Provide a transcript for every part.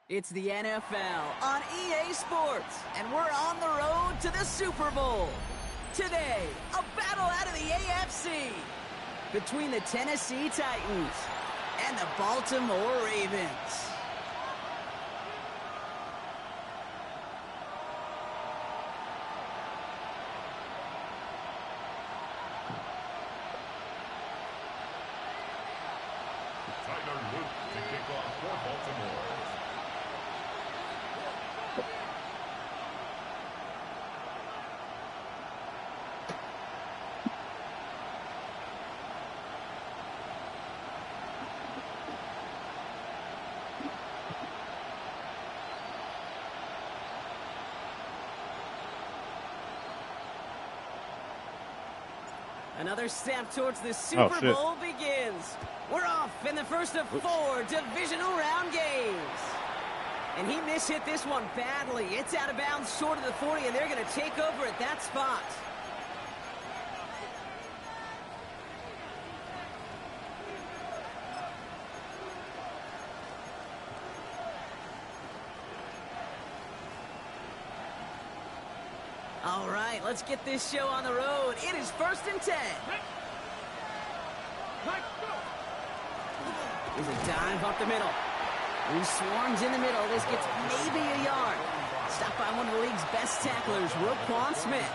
It's the NFL on EA Sports, and we're on the road to the Super Bowl. Today, a battle out of the AFC between the Tennessee Titans and the Baltimore Ravens. To kick off for Baltimore. Another step towards the Super Bowl begins. We're off in the first of 4 divisional round games. And he mishit this one badly. It's out of bounds short of the 40, and they're going to take over at that spot. All right, let's get this show on the road. It is 1st and 10. There's a dive up the middle. He swarms in the middle. This gets maybe a yard. Stopped by one of the league's best tacklers, Roquan Smith.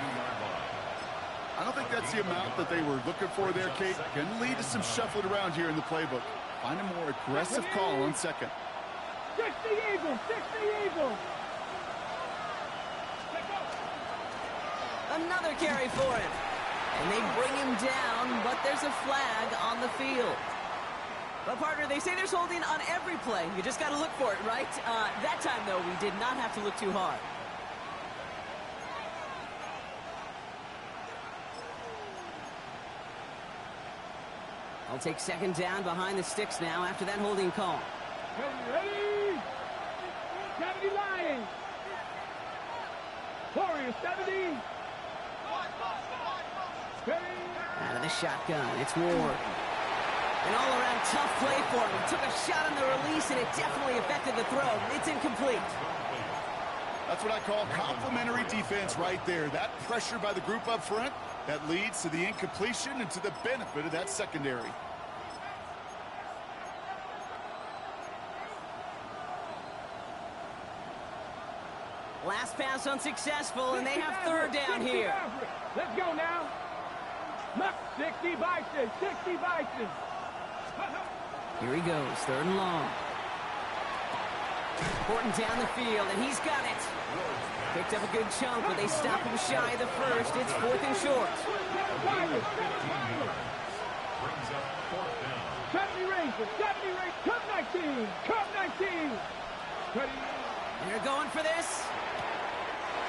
I don't think that's the amount that they were looking for there, Kate. Can lead to some shuffling around here in the playbook. Find a more aggressive call on second. 60 Eagles, 60 Eagles. Another carry for him. And they bring him down, but there's a flag on the field. But, partner, they say there's holding on every play. You just got to look for it, right? That time, though, we did not have to look too hard. I'll take second down behind the sticks now after that holding call. Ready? 70 Lions. Warriors, 70. Out of the shotgun, it's Ward. An all-around tough play for him. He took a shot on the release, and it definitely affected the throw. It's incomplete. That's what I call complimentary defense right there. That pressure by the group up front, that leads to the incompletion and to the benefit of that secondary. Last pass unsuccessful, and they have third down here. Let's go now. 60 Bison, 60 Bison. Here he goes, 3rd and long. Horton down the field, and he's got it. Picked up a good chunk, but they stop him shy of the first. It's 4th and short. 70 Rangers, 70 Rangers. Cup 19, Cup 19. Ready? They're going for this.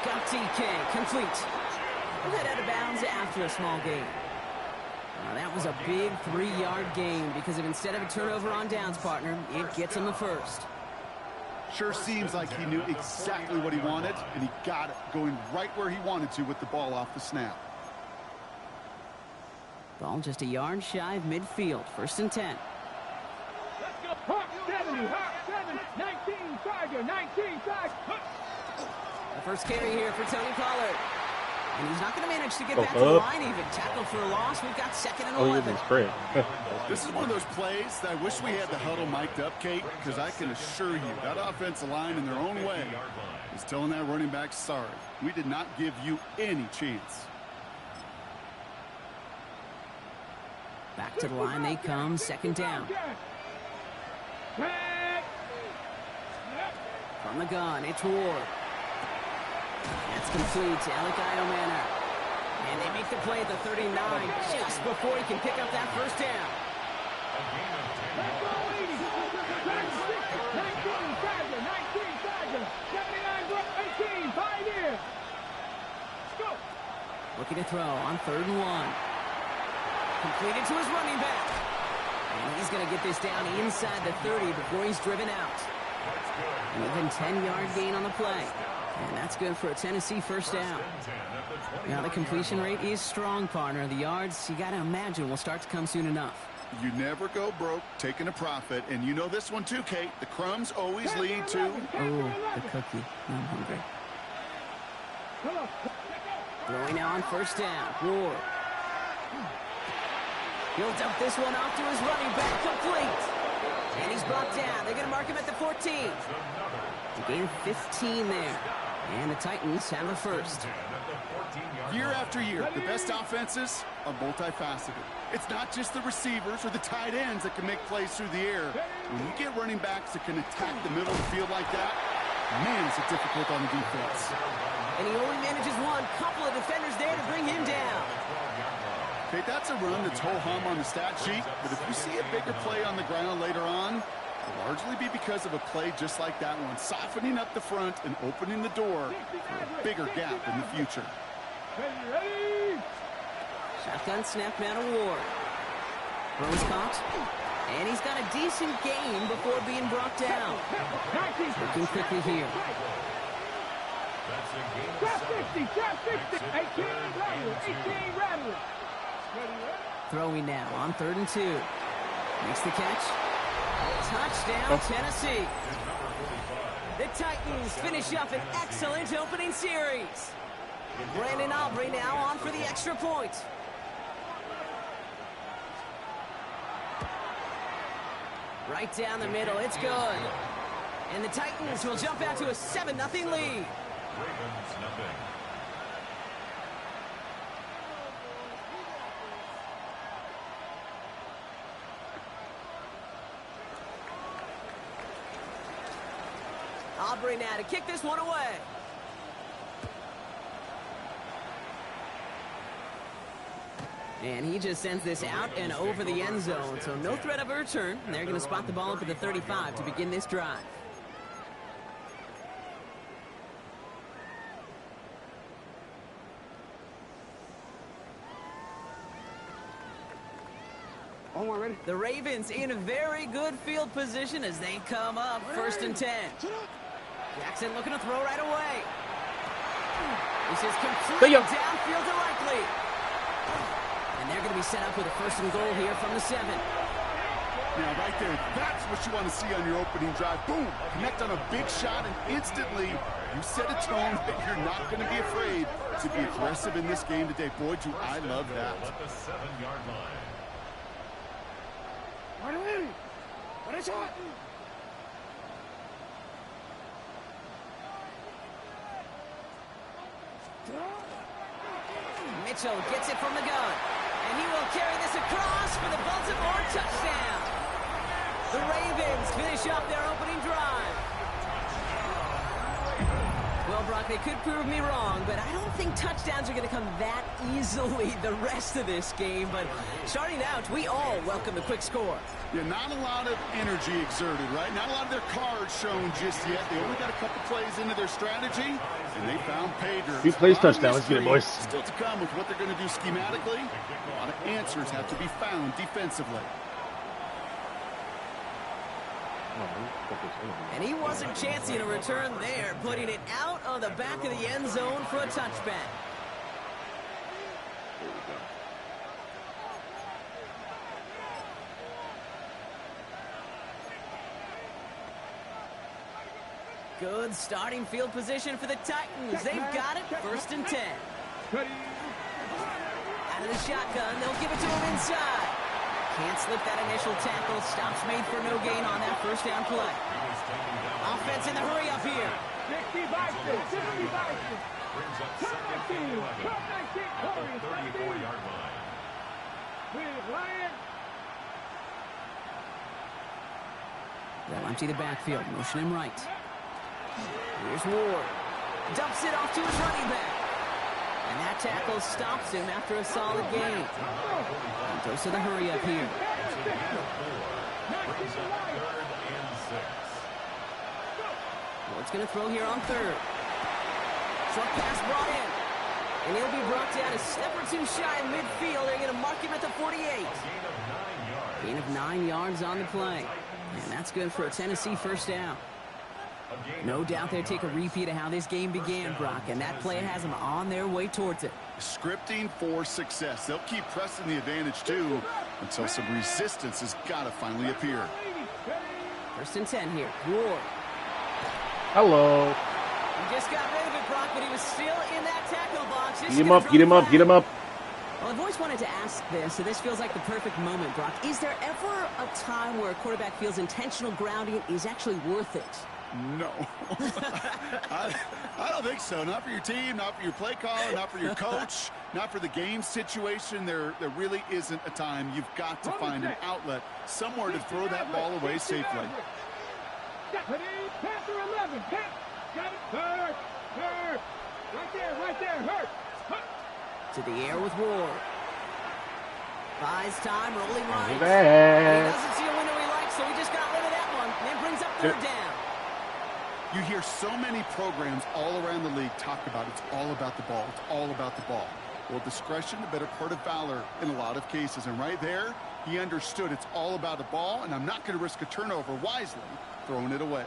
Got TK, complete. We'll head out of bounds after a small gain. That was a big 3-yard gain because if instead of a turnover on downs, partner, it gets him the first. Sure seems like he knew exactly what he wanted, and he got it, going right where he wanted to with the ball off the snap. Ball just a yard shy of midfield, 1st and 10. Let's go. Hawk 70, Hawk 7, 19, Tiger, 19, Tiger. The first carry here for Tony Pollard. And he's not going to manage to get back to the line even. Tackle for a loss. We've got 2nd and 11. This is one of those plays that I wish we had the huddle mic'd up, Kate, because I can assure you that offensive line in their own way is telling that running back, sorry, we did not give you any chance. Back to the line they come, 2nd down. From the gun, it's Ward. That's complete to Alec Iomana. And they make the play at the 39 just before he can pick up that first down. 19, Pioneer. Go. Looking to throw on 3rd and 1. Completed to his running back. And he's going to get this down inside the 30 before he's driven out. An even 10-yard gain on the play. And that's good for a Tennessee first down. Now the completion rate is strong, partner. The yards, you got to imagine, will start to come soon enough. You never go broke taking a profit. And you know this one too, Kate. The crumbs always lead to... Oh, the cookie. I'm hungry. Throwing now on first down. Ward. He'll dump this one off to his running back, complete. And he's brought down. They're going to mark him at the 14. The gain of 15 there. And the Titans have the first. Year after year, the best offenses are multifaceted. It's not just the receivers or the tight ends that can make plays through the air. When you get running backs that can attack the middle of the field like that, man, is it difficult on the defense. And he only manages one. Couple of defenders there to bring him down. Okay, that's a run that's ho-hum on the stat sheet, but if you see a bigger play on the ground later on, it'll largely be because of a play just like that one, softening up the front and opening the door for a bigger gap in the future. Shotgun snap now to Ward. Throws caught. And he's got a decent gain before being brought down. Looking quickly here. Trap 60, trap 60. 18 rattler, 18 rattler. Throwing now on 3rd and 2. Makes the catch. Touchdown, Tennessee. The Titans finish up an excellent opening series. Brandon Aubrey now on for the extra point. Right down the middle, it's good. And the Titans will jump out to a 7-0 lead. Aubrey now to kick this one away. And he just sends this out and over the end zone, so no threat of a return. And they're going to spot the ball up at the 35 to begin this drive. The Ravens in a very good field position as they come up 1st and 10. Jackson looking to throw right away. This is complete downfield to Likely. And they're going to be set up with a 1st and goal here from the 7. Now, right there, that's what you want to see on your opening drive. Boom! Connect on a big shot, and instantly you set a tone that you're not going to be afraid to be aggressive in this game today. Boy, do I love that. At the 7-yard line. What is that? Mitchell gets it from the gun. And he will carry this across for the Baltimore touchdown. The Ravens finish up their opening drive. Well, Brock, they could prove me wrong, but I don't think touchdowns are going to come that easily the rest of this game. But starting out, we all welcome the quick score. Yeah, not a lot of energy exerted, right? Not a lot of their cards shown just yet. They only got a couple plays into their strategy, and they found pay dirt. 2 plays touchdown. Let's get it, boys. Still to come with what they're going to do schematically. A lot of answers have to be found defensively. And he wasn't chancing a return there, putting it out on the back of the end zone for a touchback. Good starting field position for the Titans. They've got it, 1st and 10. Out of the shotgun, they'll give it to him inside. Can't slip that initial tackle. Stops made for no gain on that 1st down play. Offense in the hurry up here. 60 Bison, 60 Bison. Turn 19, turn 19, 34-yard line. With Lion. They'll empty the backfield, motion him right. Here's Ward. Dumps it off to his running back. And that tackle stops him after a solid gain. He goes to the hurry up here. Ward's going to throw here on 3rd. Short pass brought in. And he'll be brought down a step or 2 shy in midfield. They're going to mark him at the 48. Gain of 9 yards on the play. And that's good for a Tennessee 1st down. No doubt they'll take a repeat of how this game began, Brock, and that play has them on their way towards it. Scripting for success. They'll keep pressing the advantage, too. until some resistance has got to finally appear. 1st and 10 here. Ward. Hello. He just got rid of it, Brock, but he was still in that tackle box. Get him up, get him up, get him up. Well, I've always wanted to ask this, and this feels like the perfect moment, Brock. Is there ever a time where a quarterback feels intentional grounding is actually worth it? No. I don't think so. Not for your team, not for your play caller, not for your coach, not for the game situation. There really isn't a time. You've got to find an outlet, somewhere to throw that ball away safely. Passer 11. Got it. Hurt. Right there. Hurt. To the air with Ward. Buys time, rolling right. He doesn't see a window he likes, so he just got rid of that one. And brings up 3rd down. You hear so many programs all around the league talk about it's all about the ball. It's all about the ball. Well, discretion, the better part of valor in a lot of cases. And right there, he understood it's all about the ball, and I'm not going to risk a turnover, wisely throwing it away.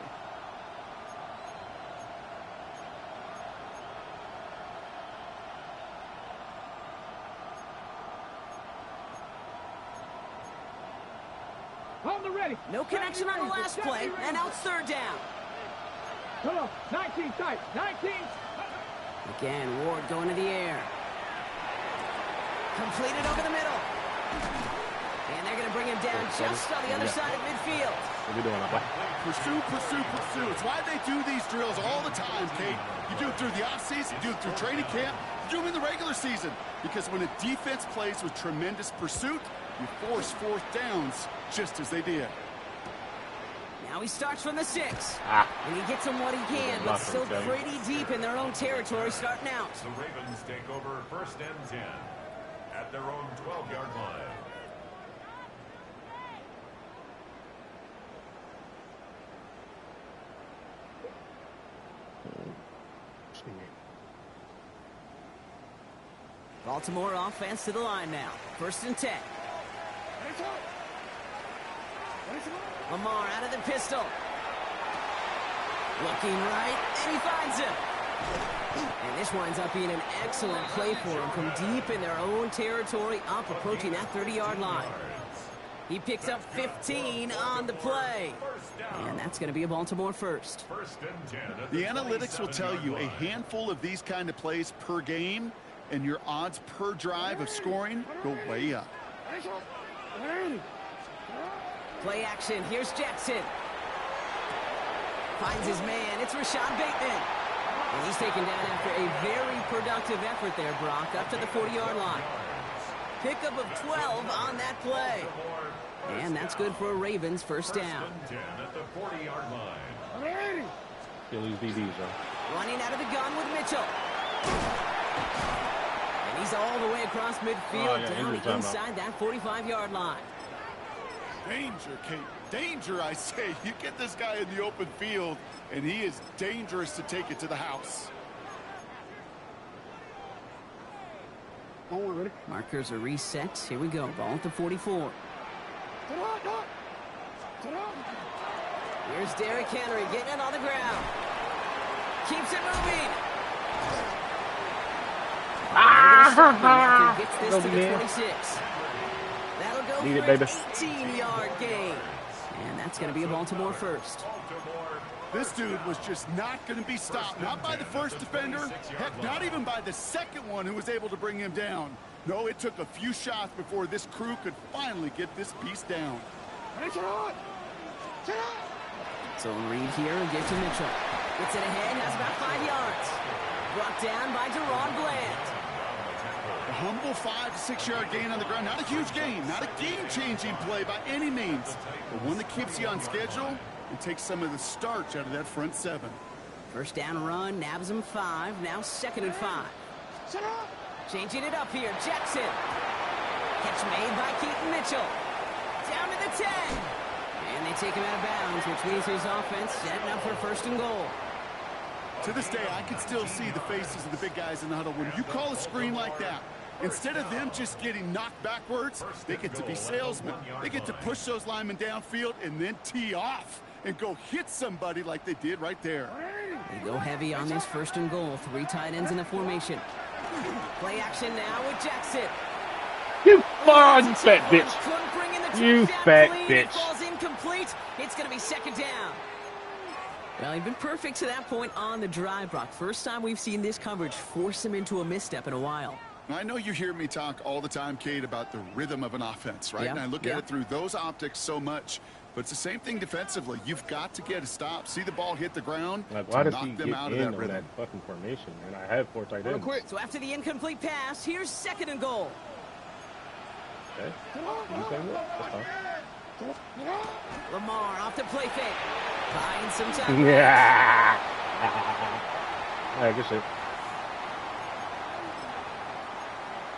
On the ready. No connection on the last play, and now it's 3rd down. Come on, 19 tight, 19. Again, Ward going to the air. Completed over the middle. And they're going to bring him down just on the other side of midfield. What are we doing, boy? Pursue. It's why they do these drills all the time, Kate. You do it through the offseason, you do it through training camp, you do them in the regular season. Because when a defense plays with tremendous pursuit, you force 4th downs just as they did. Now he starts from the 6. And he gets him what he can, but still pretty deep in their own territory starting out. The Ravens take over 1st and 10 at their own 12-yard line. Baltimore offense to the line now. 1st and 10. Lamar out of the pistol. Looking right, and he finds him. And this winds up being an excellent play for him from deep in their own territory, up approaching that 30-yard line. He picks up 15 on the play. And that's going to be a Baltimore first. The analytics will tell you a handful of these kind of plays per game, and your odds per drive of scoring go way up. Play action. Here's Jackson. Finds his man. It's Rashad Bateman. And he's taken down after a very productive effort there, Brock, up to the 40-yard line. Pickup of 12 on that play. And that's good for a Ravens 1st down. At the 40-yard line. Philly's DBs, though. Running out of the gun with Mitchell. And he's all the way across midfield, down inside that 45-yard line. Danger, Kate. Danger, I say. You get this guy in the open field, and he is dangerous to take it to the house. Markers are reset. Here we go. Ball at the 44. Here's Derrick Henry getting it on the ground. Keeps it moving. Gets this to the 26. That'll go for an 18-yard gain. And that's going to be a Baltimore first. This dude was just not going to be stopped. Not by the first defender. Heck, not even by the second one who was able to bring him down. No, it took a few shots before this crew could finally get this piece down. So Reed here and gives to Mitchell. Gets it ahead, has about 5 yards. Brought down by Deron Bland. A humble 5 to 6 yard gain on the ground. Not a huge gain, not a game-changing play by any means, but one that keeps you on schedule and takes some of the starch out of that front 7. First down run, nabs him 5, now 2nd and 5. Changing it up here, Jackson. Catch made by Keaton Mitchell. Down to the 10. And they take him out of bounds, which means his offense setting up for 1st and goal. To this day, I can still see the faces of the big guys in the huddle. When you call a screen like that, instead of them just getting knocked backwards, they get to be salesmen. They get to push those linemen downfield and then tee off and go hit somebody like they did right there. They go heavy on this 1st and goal. 3 tight ends in the formation. Play action now with Jackson. Come on, you fat bitch. Couldn't bring in the You touchdown fat clean. bitch. It falls incomplete. It's going to be second down. Well, he'd been perfect to that point on the drive, Brock. First time we've seen this coverage force him into a misstep in a while. I know you hear me talk all the time, Kate, about the rhythm of an offense, right? Yeah, And I look at it through those optics so much. But it's the same thing defensively. You've got to get a stop, see the ball hit the ground, Like, why to does he knock them get out of in that on rhythm. that fucking formation, man? I have 4 tight ends. So after the incomplete pass, here's second and goal. Okay. You saying that? That's fine. Lamar off the play fake. Buying some time. Yeah. I guess it.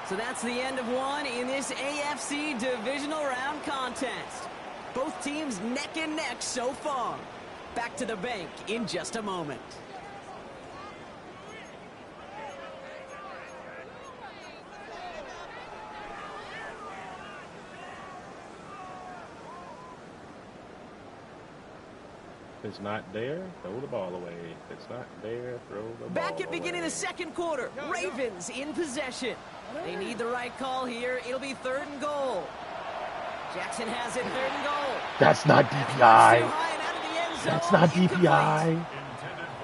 So that's the end of one in this AFC Divisional Round contest. Both teams neck and neck so far. Back to the bank in just a moment. If it's not there, throw the ball away. If it's not there, throw the ball Back at beginning away. of the second quarter. Ravens in possession. They need the right call here. It'll be third and goal. Jackson has it, third and goal. That's not Too DPI. high and out of the end zone. That's not Incomplete. DPI.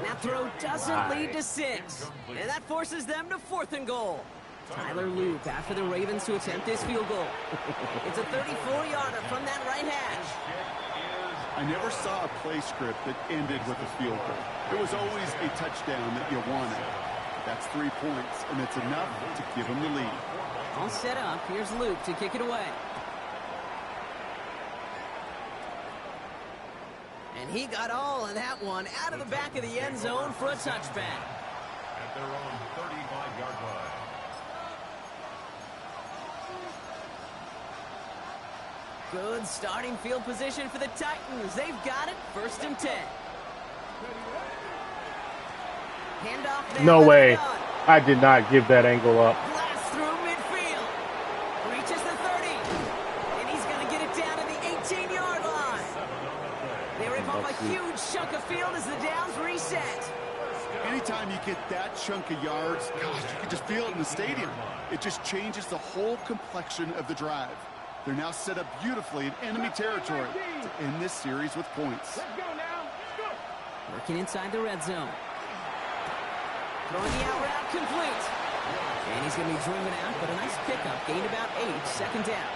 That throw doesn't lead to 6. And that forces them to fourth and goal. Tyler Loop after the Ravens to attempt this field goal. It's a 34-yarder from that right hash. I never saw a play script that ended with a field goal. It was always a touchdown that you wanted. That's 3 points, and it's enough to give him the lead. All set up. Here's Luke to kick it away. And he got all of that one out of the back of the end zone for a touchback. At their own 35-yard line. Good starting field position for the Titans. They've got it. First and 10. Handoff there. No way. I did not give that angle up. Blast through midfield. Reaches the 30. And he's going to get it down to the 18-yard line. They rip off a huge chunk of field as the downs reset. Anytime you get that chunk of yards, gosh, you can just feel it in the stadium. It just changes the whole complexion of the drive. They're now set up beautifully in enemy territory to end this series with points. Let's go now. Let's go. Working inside the red zone. Throwing the out route complete. And he's going to be driven out, but a nice pickup. Gained about 8. Second down.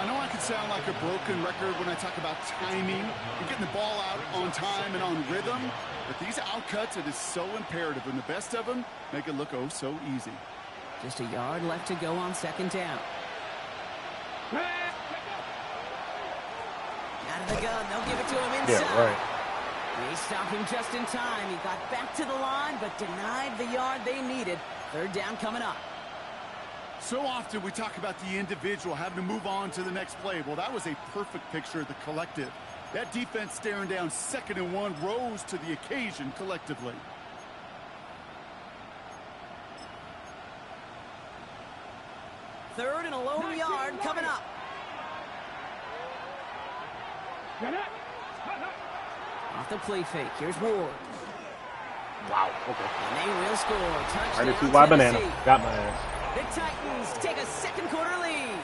I know I can sound like a broken record when I talk about timing and getting the ball out on time and on rhythm, but these outcuts, it is so imperative, and the best of them make it look oh so easy. Just a yard left to go on second down. Out of the gun. They'll give it to him inside. Yeah, right. They stopped him just in time. He got back to the line, but denied the yard they needed. Third down coming up. So often we talk about the individual having to move on to the next play. Well, that was a perfect picture of the collective. That defense staring down 2nd and 1 rose to the occasion collectively. Third and a lone yard coming up. Off the play fake. Here's Ward. Wow. Okay. And they will score. Touchdown, Right to wide banana. Tennessee. Got my ass. The Titans take a second quarter lead.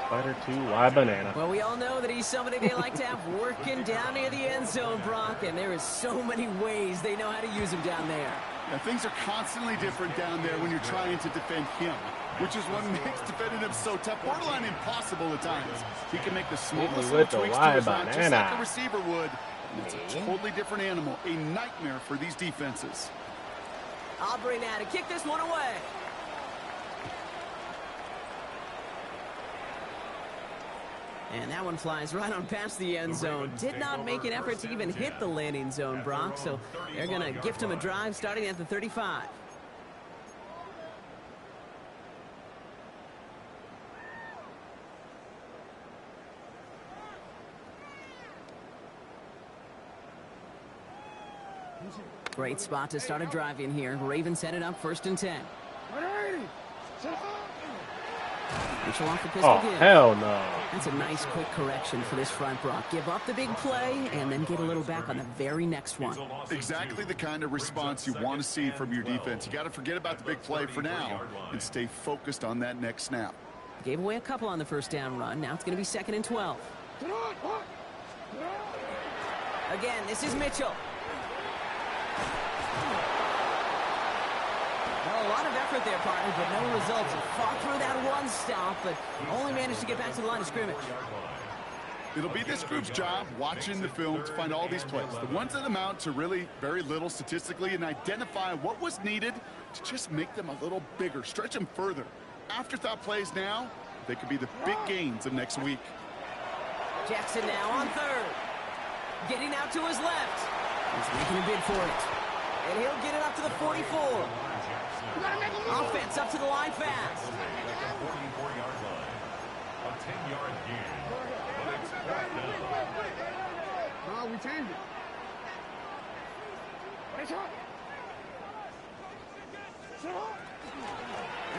Spider 2, wide banana. Well, we all know that he's somebody they like to have working down near the end zone, Brock, and there is so many ways they know how to use him down there. Yeah, things are constantly different down there when you're trying to defend him, which is what makes defending him so tough, borderline impossible at times. He can make the smallest with little the tweaks to his wide route just like banana. a receiver would. And it's a totally different animal, a nightmare for these defenses. Aubrey now to kick this one away. And that one flies right on past the end zone. Did not make an effort to even hit the landing zone, Brock, so they're going to gift him a drive starting at the 35. Great spot to start a drive in here. Ravens set it up 1st and 10. Mitchell off the pistol Oh, give. hell no. That's a nice quick correction for this front, Brock. Give up the big play and then get a little back on the very next one. Exactly the kind of response you want to see from your defense. You got to forget about the big play for now and stay focused on that next snap. Gave away a couple on the first down run. Now it's going to be 2nd and 12. Again, this is Mitchell. Well, a lot of effort there, partner, but no results. He fought through that one stop, but only managed to get back to the line of scrimmage. It'll be this group's job, watching the film, to find all these plays. The ones that amount to really very little statistically, and identify what was needed to just make them a little bigger, stretch them further. Afterthought plays now, they could be the big gains of next week. Jackson now on 3rd. Getting out to his left. He's making a bid for it. And he'll get it up to the 44. Offense up to the line fast. 44-yard line. A 10-yard gain. But it's brought down. We changed it.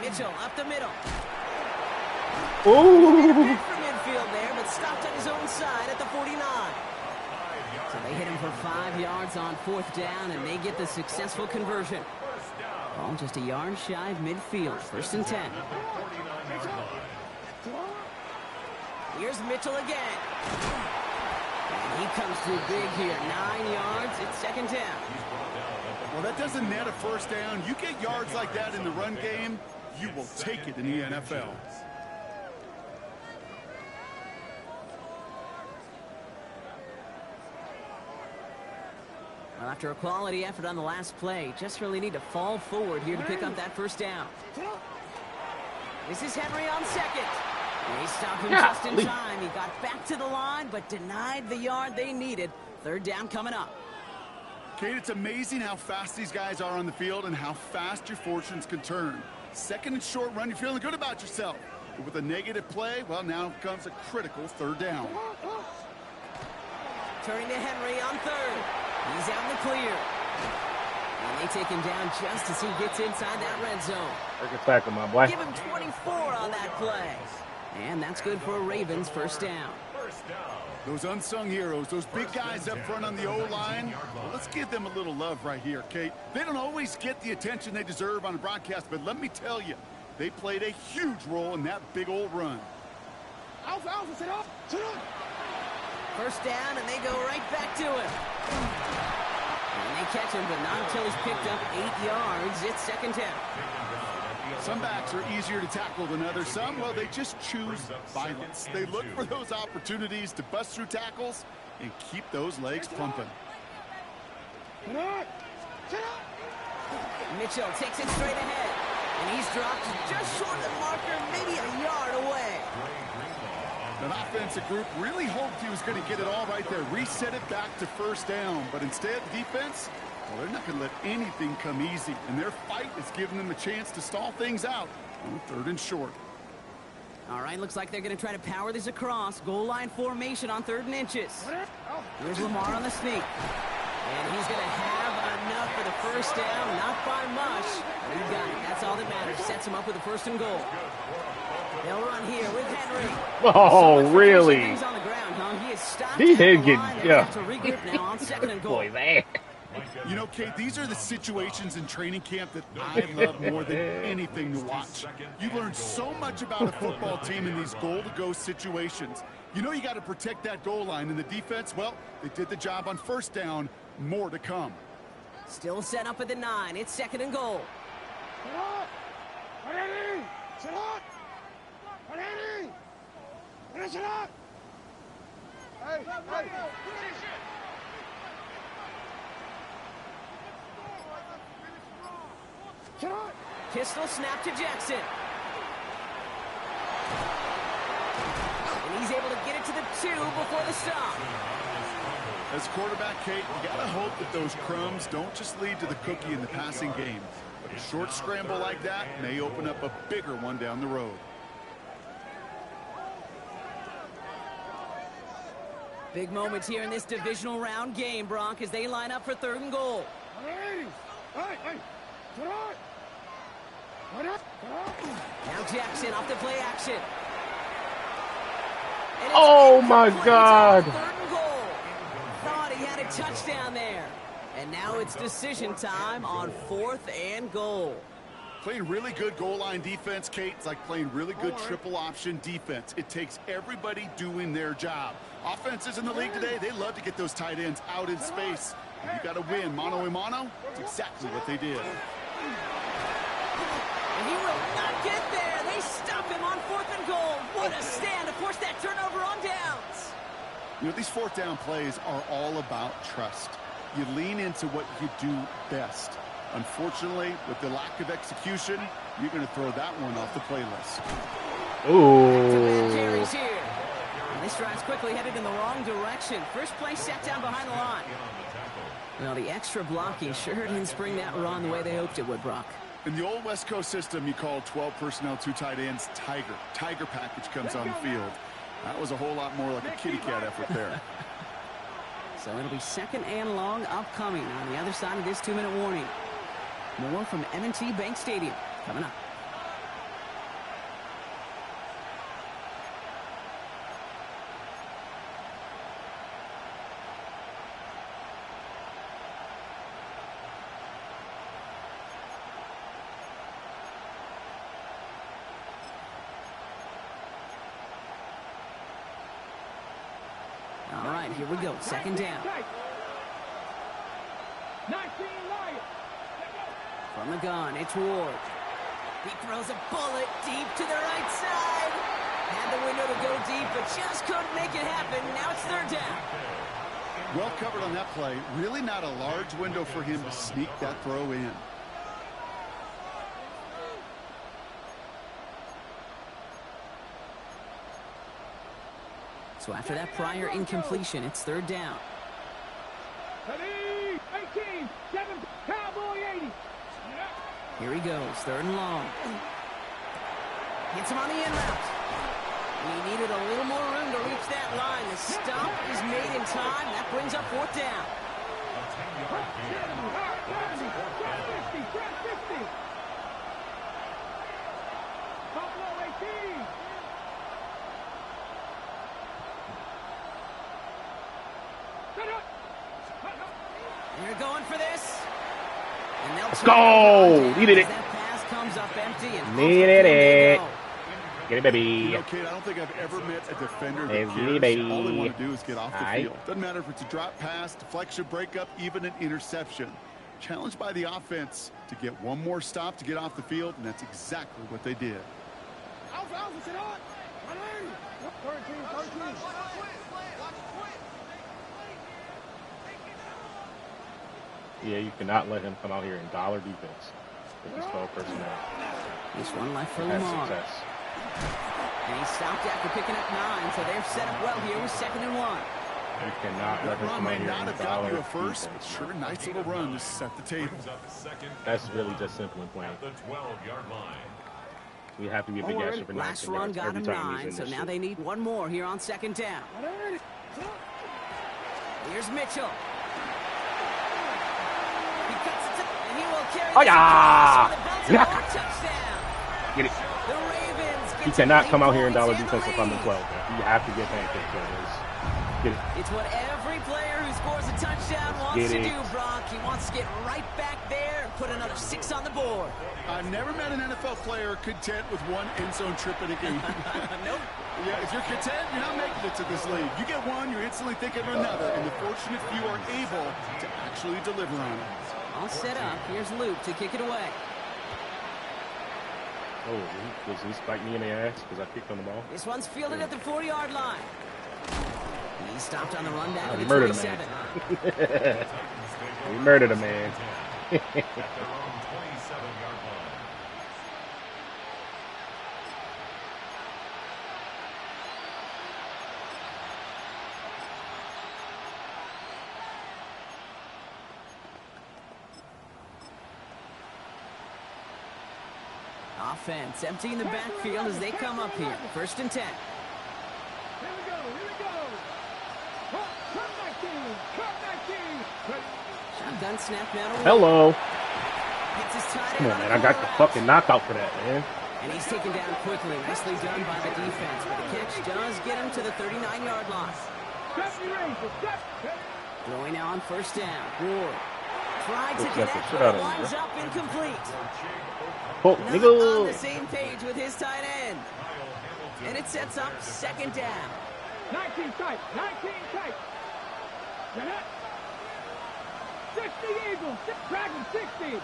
Mitchell up the middle. Ooh. From midfield there, but stopped on his own side at the 49. So they hit him for 5 yards on 4th down, and they get the successful conversion. Ball just a yard shy of midfield. 1st and 10. Here's Mitchell again. And he comes through big here. 9 yards. It's 2nd down. Well, that doesn't net a first down. You get yards like that in the run game, you will take it in the NFL. Well, after a quality effort on the last play, just really need to fall forward here to pick up that first down. This is Henry on 2nd. They stopped him just in time. He got back to the line, but denied the yard they needed. 3rd down coming up. Kate, it's amazing how fast these guys are on the field and how fast your fortunes can turn. 2nd and short run, you're feeling good about yourself. But with a negative play, well, now comes a critical 3rd down. Turning to Henry on 3rd. He's out in the clear. And they take him down just as he gets inside that red zone. Take a tackle, my boy. Give him 24 on that play. And that's good for a Ravens 1st down. Those unsung heroes, those big guys up front on the O-line, well, let's give them a little love right here, Kate. They don't always get the attention they deserve on a broadcast, but let me tell you, they played a huge role in that big old run. Alpha, sit up, sit up. 1st down, and they go right back to him. And they catch him, but not until he's picked up 8 yards. It's 2nd down. Some backs are easier to tackle than others. Some, well, they just choose violence. They look for those opportunities to bust through tackles and keep those legs pumping. Mitchell takes it straight ahead. And he's dropped just short of the marker, maybe a yard away. That offensive group really hoped he was going to get it all right there, reset it back to 1st down. But instead, the defense, well, they're not going to let anything come easy. And their fight is giving them a chance to stall things out on 3rd and short. All right, looks like they're going to try to power this across. Goal line formation on 3rd and inches. Here's Lamar on the sneak. And he's going to have enough for the 1st down, not by much. But he got it. That's all that matters. Sets him up with a 1st and goal. They'll run here with Henry. Oh, really? On the ground, huh? He is stopped. He did get, to regroup now on 2nd and goal. Boy, man. You know, Kate, these are the situations in training camp that I love more than anything to watch. You learn so much about a football team in these goal-to-go situations. You know you got to protect that goal line, and the defense, well, they did the job on 1st down. More to come. Still set up at the 9. It's 2nd and goal. Pistol snap to Jackson. And he's able to get it to the 2 before the stop. As quarterback, Kate, you got to hope that those crumbs don't just lead to the cookie in the passing game. But a short scramble like that may open up a bigger one down the road. Big moments here in this divisional round game, Bronk, as they line up for 3rd and goal. Now Jackson off the play action. Oh, my God. 3rd and goal. Thought he had a touchdown there. And now it's decision time on 4th and goal. Playing really good goal line defense, Kate, it's like playing really good triple option defense. It takes everybody doing their job. Offenses in the league today, they love to get those tight ends out in space. And you got to win mano a mano. That's exactly what they did. And he will not get there. They stop him on 4th and goal. What a stand to force that turnover on downs. You know, these 4th down plays are all about trust. You lean into what you do best. Unfortunately, with the lack of execution, you're going to throw that one off the playlist. Ooh. Carries here. And this drive's quickly headed in the wrong direction. First play set down behind the line. Well, the extra blocking sure didn't spring that run the way they hoped it would, Brock. In the old West Coast system, you called 12 personnel, 2 tight ends, Tiger. Tiger package comes on the field. That was a whole lot more like a kitty cat effort there. So it'll be 2nd and long upcoming on the other side of this 2-minute warning. More from M&T Bank Stadium coming up. All right, here we go. 2nd down. 19 Lions. From the gun, it's Ward. He throws a bullet deep to the right side. Had the window to go deep, but just couldn't make it happen. Now it's 3rd down. Well covered on that play. Really not a large window for him to sneak that throw in. So after that prior incompletion, it's 3rd down. 18, 7, Cowboy 80. Here he goes, 3rd and long. Gets him on the in route. He needed a little more room to reach that line. The stop is made in time. That brings up 4th down. 50. Buffalo 18. They're going for this. And they'll Let's go. Needed it. That pass comes up empty and Needed it. Get it, baby. You know, Kate, I don't think I've ever met a defender that Hey, cares. baby. All they want to do is get off the Aight. field. Doesn't matter if it's a drop pass, deflection, breakup, even an interception. Challenged by the offense to get one more stop to get off the field, and that's exactly what they did. 13. Yeah, you cannot let him come out here in dollar defense with his 12 personnel. This one left for Has Lamar. success. And he stopped after picking up 9, so they're set up well here with 2nd and 1. You cannot let That him run come may out here not in have gotten dollar you a first, but defense. sure, nice little run to set the table. That's really just simple and plain. At the 12-yard line. We have to be a big ass for Last run got him 9, so now they need one more here on 2nd down. Here's Mitchell. He cuts it to, and he will carry Oh, this yeah. across for the Baltimore touchdown. Get it. The Ravens He get cannot some come out here in late dollar points defense in if the I'm in lead. 12. Man. You have to get pancake players. Get it. It's what every player who scores a touchdown wants Get to it. do, Brock. He wants to get right back there and put another 6 on the board. I've never met an NFL player content with one end zone trip in a game. Nope. Yeah, if you're content, you're not making it to this league. You get one, you're instantly thinking of another, and the fortunate few are able to actually deliver on it. All set up. Here's Luke to kick it away. Oh, does he spike me in the ass because I kicked on the ball? This one's fielded at the 4-yard line. He stopped on the run back at He the murdered a 27. man. We murdered a man. At their own 27-yard line. Offense emptying the backfield as they come up here. 1st and 10. Here we go. Cut 19. Shotgun snap now to Hello. Gets his tight Come end on, the man. I got the corner. fucking knockout for that, man. And he's taken down quickly. Nicely done by the defense. But the catch does get him to the 39-yard line. Throwing now on 1st down. Ward Tried to Looks like connect, a shit but out it of him, winds bro. up incomplete. Oh, Not on the nigga. same page with his tight end. And it sets up second down. 19 tight. 19 tight. Get up. 60 Eagles. Dragon 60.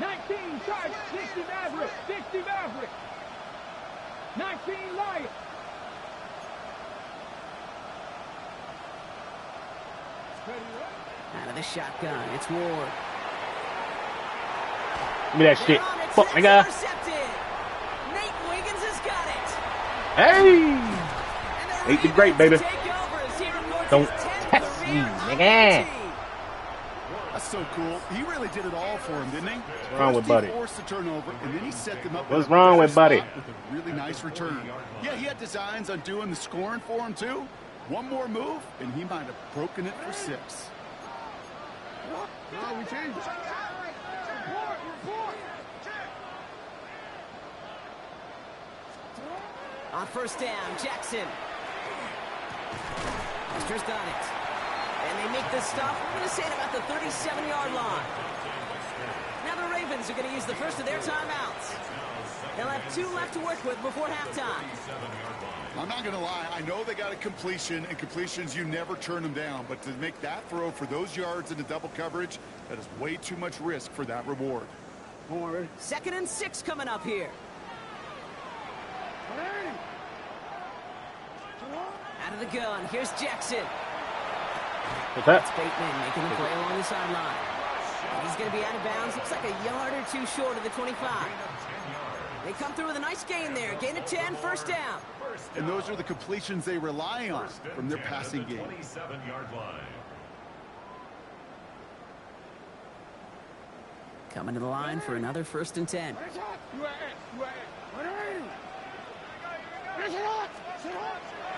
19 tight. 60 Maverick. 60 Maverick. 19 Lions. Out of the shotgun, it's Ward. Give me that shit. They're on it, Fuck, it's nigga. intercepted. Nate Wiggins has got it. Hey. And Nate the Great, baby. take over as he records Don't his 10th test career me, on nigga. the team. That's so cool. He really did it all for him, didn't he? What's wrong with First Buddy? He forced the turnover, and then he set them up. What's in a wrong better with Buddy? spot with a really nice return. Yeah, he had designs on doing the scoring for him too. One more move, and he might have broken it for 6. No, we changed. Report. On first down, Jackson. Extra's got it. And they make this stop, we're going to say at about the 37-yard line. Now the Ravens are going to use the first of their timeouts. They'll have 2 left to work with before halftime. I'm not going to lie. I know they got a completion, and completions, you never turn them down. But to make that throw for those yards into double coverage, that is way too much risk for that reward. 2nd and 6 coming up here. Out of the gun, here's Jackson. What's that? It's Bateman making the play along the sideline. He's going to be out of bounds. Looks like a yard or 2 short of the 25. They come through with a nice gain there. Gain of 10, first down. And those are the completions they rely on from their passing game. 27-yard line. Coming to the line for another 1st and 10.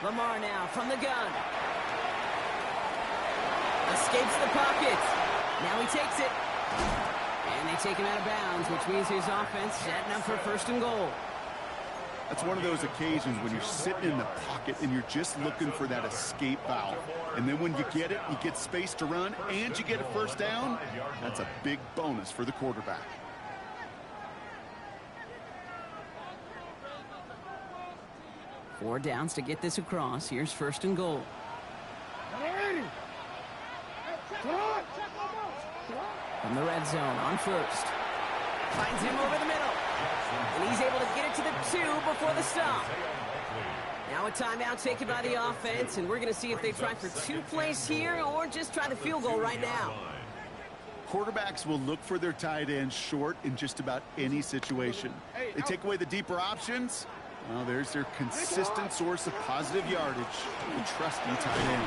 Lamar now from the gun. Escapes the pocket. Now he takes it. And they take him out of bounds, which means his offense setting up for 1st and goal. That's one of those occasions when you're sitting in the pocket and you're just looking for that escape valve. And then when you get it, you get space to run, and you get a first down. That's a big bonus for the quarterback. Four downs to get this across. Here's 1st and goal. From the red zone on first. Finds him over the middle. And he's able to get it to the 2 before the stop. Now a timeout taken by the offense, and we're going to see if they try for 2 plays here or just try the field goal right now. Quarterbacks will look for their tight end short in just about any situation. They take away the deeper options. Well, there's their consistent source of positive yardage. The trusty tight end.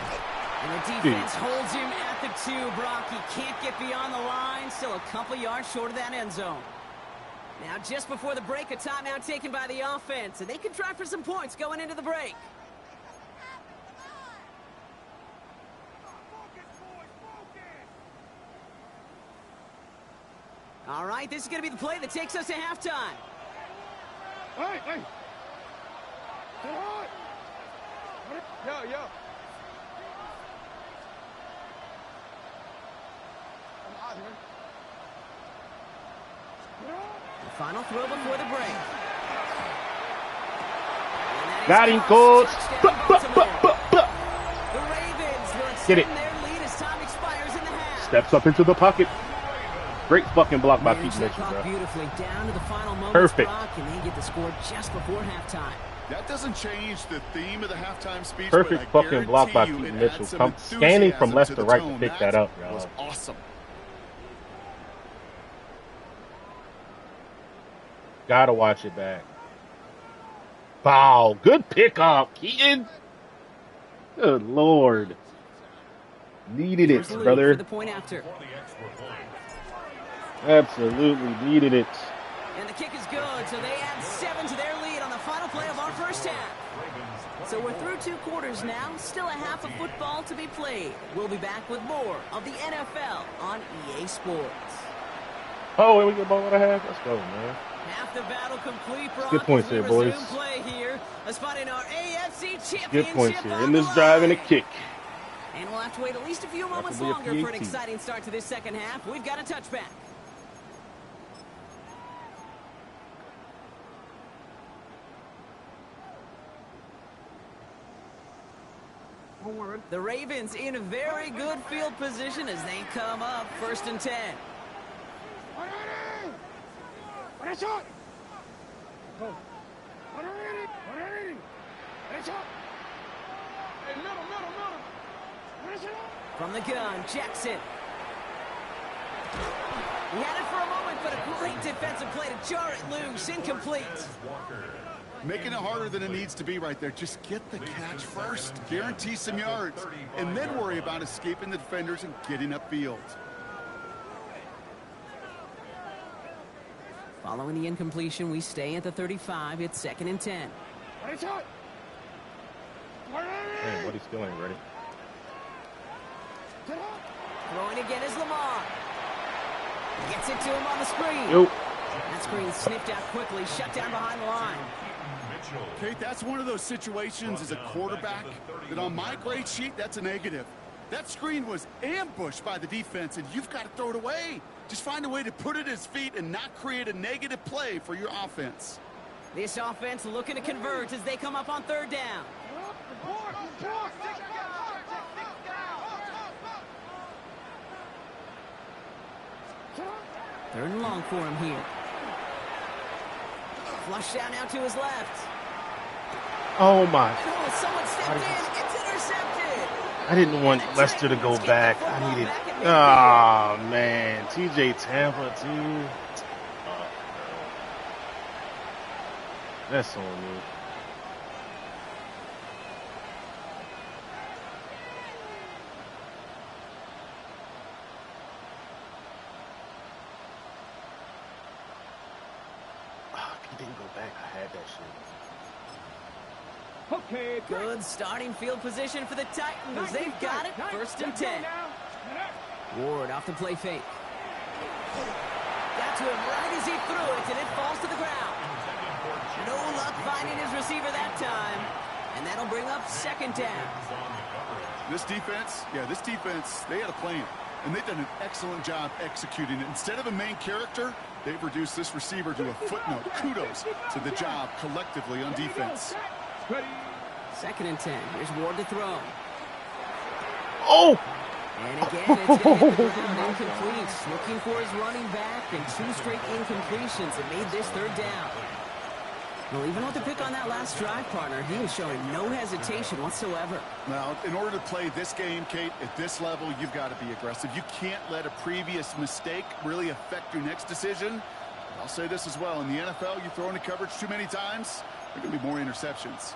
And the defense holds him at the 2, Brock. He can't get beyond the line. Still a couple yards short of that end zone. Now, just before the break, a timeout taken by the offense. And they can try for some points going into the break. All right, this is going to be the play that takes us to halftime. Hey. Yo. The final throw before the break. Got him, coach. The Ravens will Get extend it. their lead as time expires in the half. Steps up into the pocket. Great fucking block by Pete Manage that Mitchell, clock bro. beautifully down to the final moments, Perfect. Brock, and they get the score just before halftime. That doesn't change the theme of the halftime speech. Perfect but I fucking block by guarantee you Pete it adds Mitchell. some Come scanning from enthusiasm left to to the right to tone. pick that up, Was y'all. awesome. Gotta watch it back. Wow, good pickup, Keaton. Good Lord. Needed Here's it, the lead brother. for the point after. Absolutely needed it. And the kick is good, so they add 7 to their lead on the final play of our first half. So we're through 2 quarters now, still a half of football to be played. We'll be back with more of the NFL on EA Sports. Oh, and we get ball and a half. Let's go, man. Half the battle complete, Brock. Good points as we here, boys. resume play here. A spot in our AFC Championship. Good points here. on In this the drive and a line. kick. And we'll have to wait at least a few moments Probably a longer for an PAT. exciting start to this second half. We've got a touchback. The Ravens in a very good field position as they come up 1st and 10. From the gun, Jackson. He had it for a moment, but a great defensive play to jar it loose. Incomplete. Making it harder than it needs to be right there. Just get the catch first. Guarantee some yards. And then worry about escaping the defenders and getting upfield. Following the incompletion, we stay at the 35. It's 2nd and 10. Man, what he's doing, ready? Throwing again is Lamar. Gets it to him on the screen. Yo. That screen sniffed out quickly, shut down behind the line. Kate, that's one of those situations as a quarterback that on my grade sheet, that's a negative. That screen was ambushed by the defense, and you've got to throw it away. Just find a way to put it at his feet and not create a negative play for your offense. This offense looking to convert as they come up on 3rd down. 3rd and long for him here. Flush down now to his left. Oh, my. Oh, someone stepped in. It's intercepted. I didn't want Lester to go back. I needed... Oh, man. TJ Tampa, too. That's on me. He didn't go back. I had that shit. Okay, Good starting field position for the Titans. They've got it. 1st and 10. Ward off the play fake. Got to him right as he threw it, and it falls to the ground. No luck finding his receiver that time. And that'll bring up 2nd down. This defense, they had a plan. And they've done an excellent job executing it. Instead of a main character, they've reduced this receiver to a footnote. Kudos to the job collectively on defense. 2nd and 10. Here's Ward to throw. Oh! And again, it's going to hit the ground incomplete. Looking for his running back, and 2 straight incompletions that made this 3rd down. Well, even with the pick on that last drive, partner, he was showing no hesitation whatsoever. Now, in order to play this game, Kate, at this level, you've got to be aggressive. You can't let a previous mistake really affect your next decision. I'll say this as well. In the NFL, you throw into coverage too many times, there are going to be more interceptions.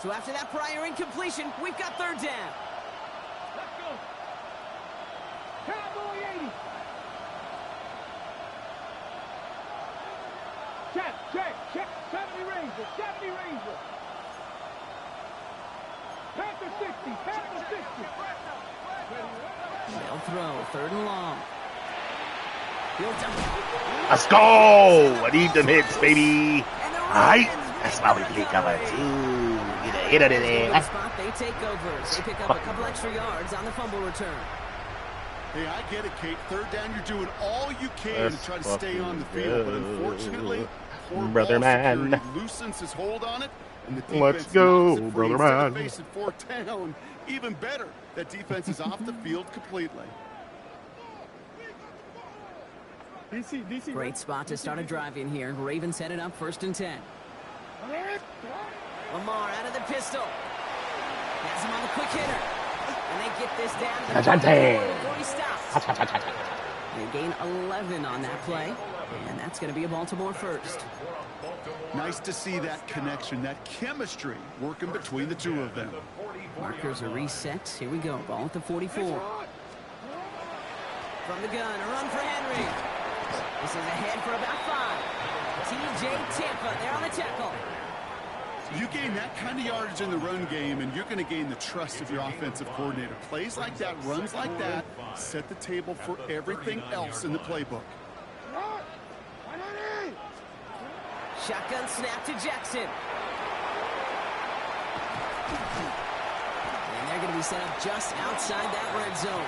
So after that prior incompletion, we've got 3rd down. Let's go. Cowboy 80. Check. 70 Ranger. Panther 60. They'll throw 3rd and long. Let's go! I need them hits, baby. Alright, that's why we play cover 2. Get a hit out of there. Spot, they take over. They pick up a couple extra yards on the fumble return. Hey, I get it, Kate. 3rd down, you're doing all you can to try to stay on the field. But unfortunately, poor brother ball man security loosens his hold on it. And the defense let's go, knocks it free brother instead of man. facing 4th down. Even better, that defense is off the field completely. DC. Great spot to start a drive in here. Ravens headed up 1st and 10. Lamar out of the pistol. Has him on the quick hitter. And they get this down to the before he stops. They gain 11 on that play. And that's going to be a Baltimore 1st. Nice to see that connection, that chemistry working between the two of them. Markers are reset. Here we go. Ball at the 44. From the gun, a run for Henry. This is ahead for about 5. TJ Tampa there on the tackle. You gain that kind of yardage in the run game, and you're going to gain the trust of your offensive coordinator. Plays like that, runs like that, set the table for everything else in the playbook. Shotgun snap to Jackson. And they're going to be set up just outside that red zone.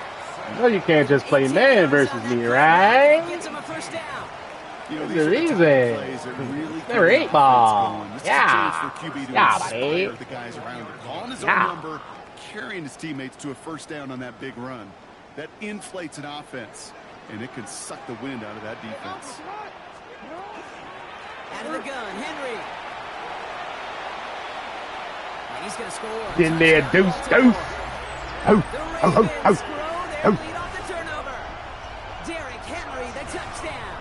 No, you can't just play man versus me, right? Gets him a first down. You know, There's a reason. They're 8 ball. Yeah. Yeah, buddy. The guys around him, calling his own number, carrying his teammates to a first down on that big run. That inflates an offense, and it can suck the wind out of that defense. Out of the gun, Henry. And he's going to score. In there, deuce. Oh. Lead off the turnover. Derrick Henry, the touchdown.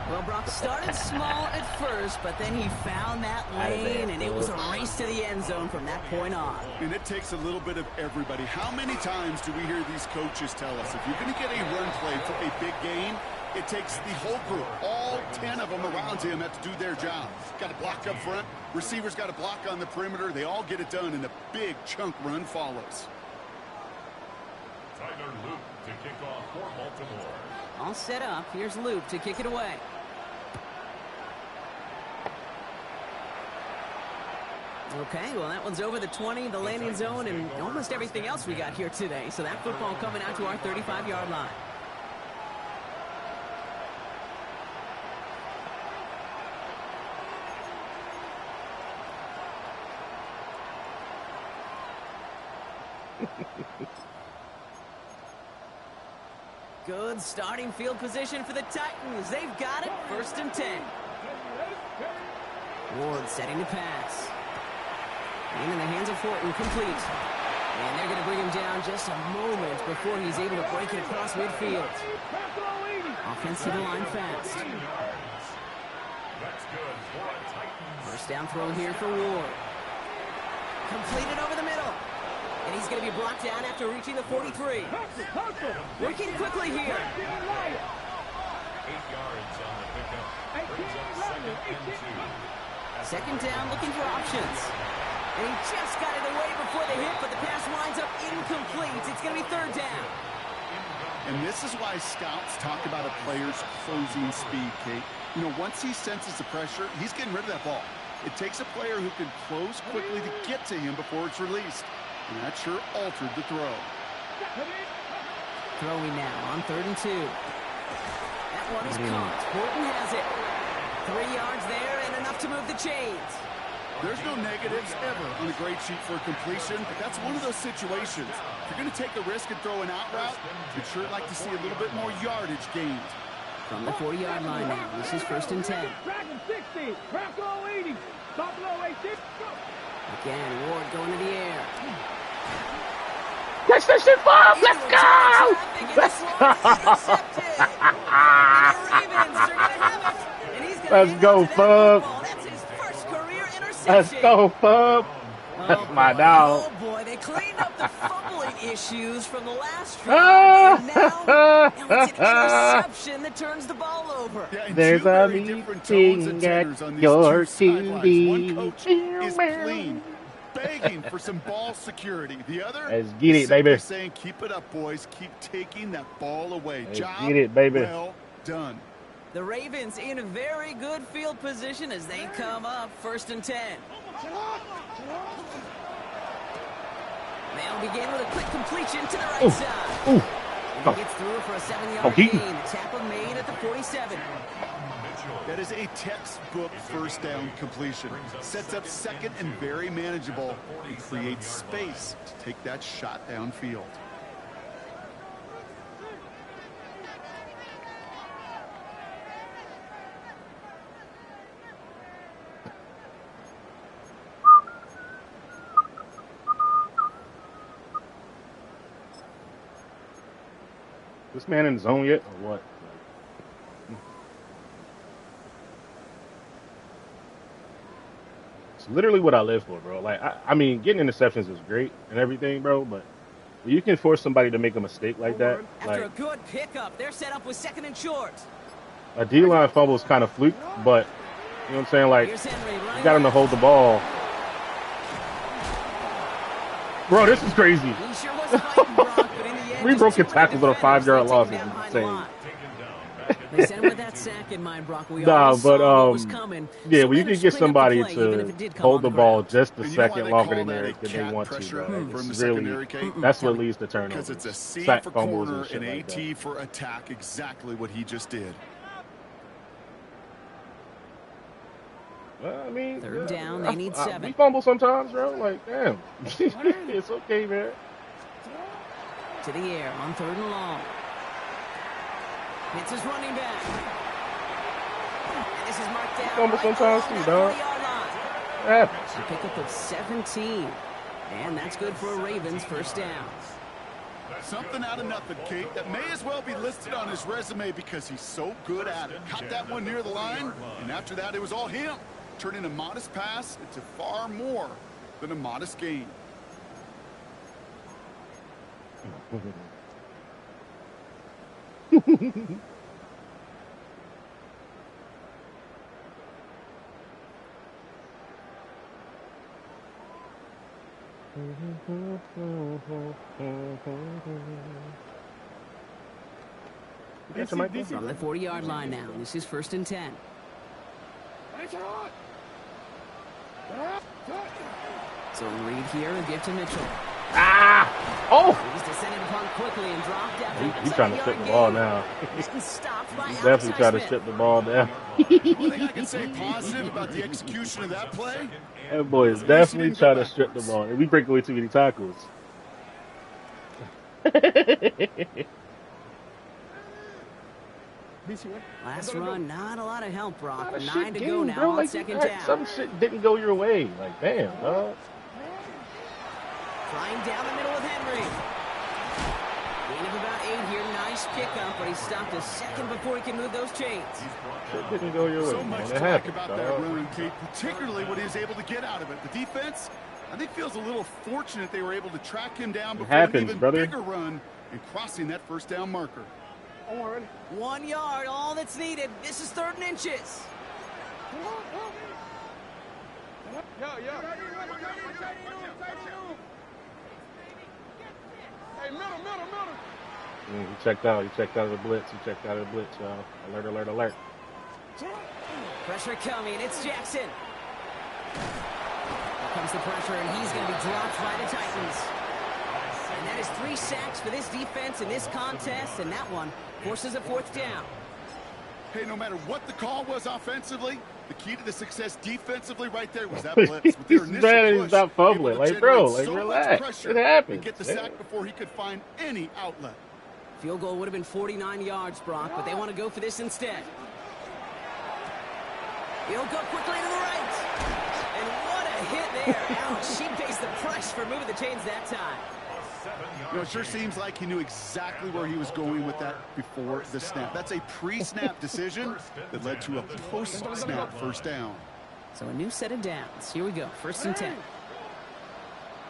Well, Brock started small at first, but then he found that lane, and it was a race to the end zone from that point on. And it takes a little bit of everybody. How many times do we hear these coaches tell us, if you're going to get a run play for a big gain, it takes the whole group, all 10 of them around him have to do their job. Got to block up front. Receivers got to block on the perimeter. They all get it done, and a big chunk run follows. Tyler Luke to kick off for Baltimore. All set up. Here's Luke to kick it away. Okay, well, that one's over the 20, the landing zone, and almost everything else we got here today. So that football coming out to our 35-yard line. Good starting field position for the Titans. They've got it. 1st and 10. Ward setting to pass. In the hands of Horton, complete. And they're going to bring him down just a moment before he's able to break it across midfield. Offensive line fast. First down throw here for Ward. Completed over the middle. And he's going to be brought down after reaching the 43. Working quickly here. 8 yards on the pickup. Brings up 2nd and 2. Second down, looking for options. And he just got it away before the hit, but the pass winds up incomplete. It's going to be 3rd down. And this is why scouts talk about a player's closing speed, Kate. You know, once he senses the pressure, he's getting rid of that ball. It takes a player who can close quickly to get to him before it's released. And that sure altered the throw. Throwing now on 3rd and 2. That one is caught. Horton has it. 3 yards there and enough to move the chains. There's no negatives ever on a grade sheet for a completion, but that's one of those situations. If you're going to take a risk and throw an out route, you'd sure like to see a little bit more yardage gained. From the 40-yard line now, this is 1st and 10. Dragon 60, Bronco 80, Buffalo 86. Again, Ward going to the air. Catch that shit, Bob! Let's go! Let's go, Fub. That's his first career interception. Let's go, Fub. That's my dog. Oh, boy, they cleaned up the fumbling issues from the last drive. And now it's an interception that turns the ball over. Yeah, There's a meeting at your TV. One coach is clean, begging for some ball security. The other, Let's get it, baby. Saying, keep it up, boys. Keep taking that ball away. Let's Job get it, baby. well done. The Ravens in a very good field position as they come up 1st and 10. They'll begin with a quick completion to the right side. And he gets through for a 7-yard gain. Tackle made at the 47. That is a textbook first down completion. Sets up 2nd and very manageable. It creates space to take that shot downfield. This man in zone yet, or what? It's literally what I live for, bro. Like, I mean, getting interceptions is great and everything, bro, but you can force somebody to make a mistake like that. After Like, a good pickup, they're set up with 2nd and short. a D-line fumble is kind of fluke, but, you know what I'm saying? Like, Here's Henry running you got him to hold the ball. Bro, this is crazy. He sure was fighting Brock, but in the end, Three just broken two tackles with a defenders 5-yard they loss take is him down behind the insane. line. They sent him with that sack in mind, Brock. We Nah, all but saw what was coming. yeah, So well, you can managed get to clean up the somebody play, even if to it did come hold on the the ball ground. just a And you know why second they longer call than that they a cat want pressure to. Though. from It's the really secondary, Kate? that's what leads to turnovers. Because it's a C Sack for fumbles corner and shit and like that. AT for attack, exactly what he just did. Well, I mean, Third down, they need 7. We fumble sometimes, bro. Like, damn, it's okay, man. To the air on 3rd and long. Hits his running back. And this is marked down. Fumble sometimes too, dog. 40-yard line. Yeah. A pickup of 17. And that's good for a Ravens first down. Something out of nothing, Kate, that may as well be listed on his resume because he's so good at it. Caught that one near the line, and after that, it was all him. Turning a modest pass into far more than a modest gain. From the 40-yard line now. This is 1st and 10. So read here and give to Mitchell. Ah! Oh! He's descended upon quickly and dropped after He's trying to strip the ball now. He's stopped by He's definitely trying to Smith. strip the ball down. One thing I can say positive about the execution of that play. That boy is definitely trying to strip the ball. And we break away too many tackles. Last run, not a lot of help, Brock. Lot of 9 to shit go game, now bro. on Like, 2nd down. some shit didn't go your way. Like, damn, dog. Flying down the middle with Henry. Gain of about 8 here. Nice pickup, but he stopped a second before he can move those chains. Shit didn't go your way. So man. much It to like happened, about dog. that run, Kate, particularly what he was able to get out of it. The defense, I think, feels a little fortunate they were able to track him down before happens, an even brother. bigger run and crossing that first down marker. 1 yard, all that's needed. This is 3rd and inches. Hey, middle. He checked out. He checked out of the blitz. Y'all. Alert, alert, alert. Pressure coming. It's Jackson. Here comes the pressure, and he's going to be dropped by the Titans. And that is 3 sacks for this defense in this contest, and that one forces a 4th down. Hey, no matter what the call was offensively, the key to the success defensively right there was that blitz. With their He's initial mad and he's push, not fumbling. able to Like, bro, generate like, so much relax. pressure It happens. and get the Yeah. sack before he could find any outlet. Field goal would have been 49 yards, Brock, but they want to go for this instead. He'll go quickly to the right. And what a hit there. Ouch, she pays the price for moving the chains that time. You know, it sure seems like he knew exactly where he was going with that before the snap. That's a pre-snap decision that led to a post-snap first down. So a new set of downs. Here we go, 1st and 10.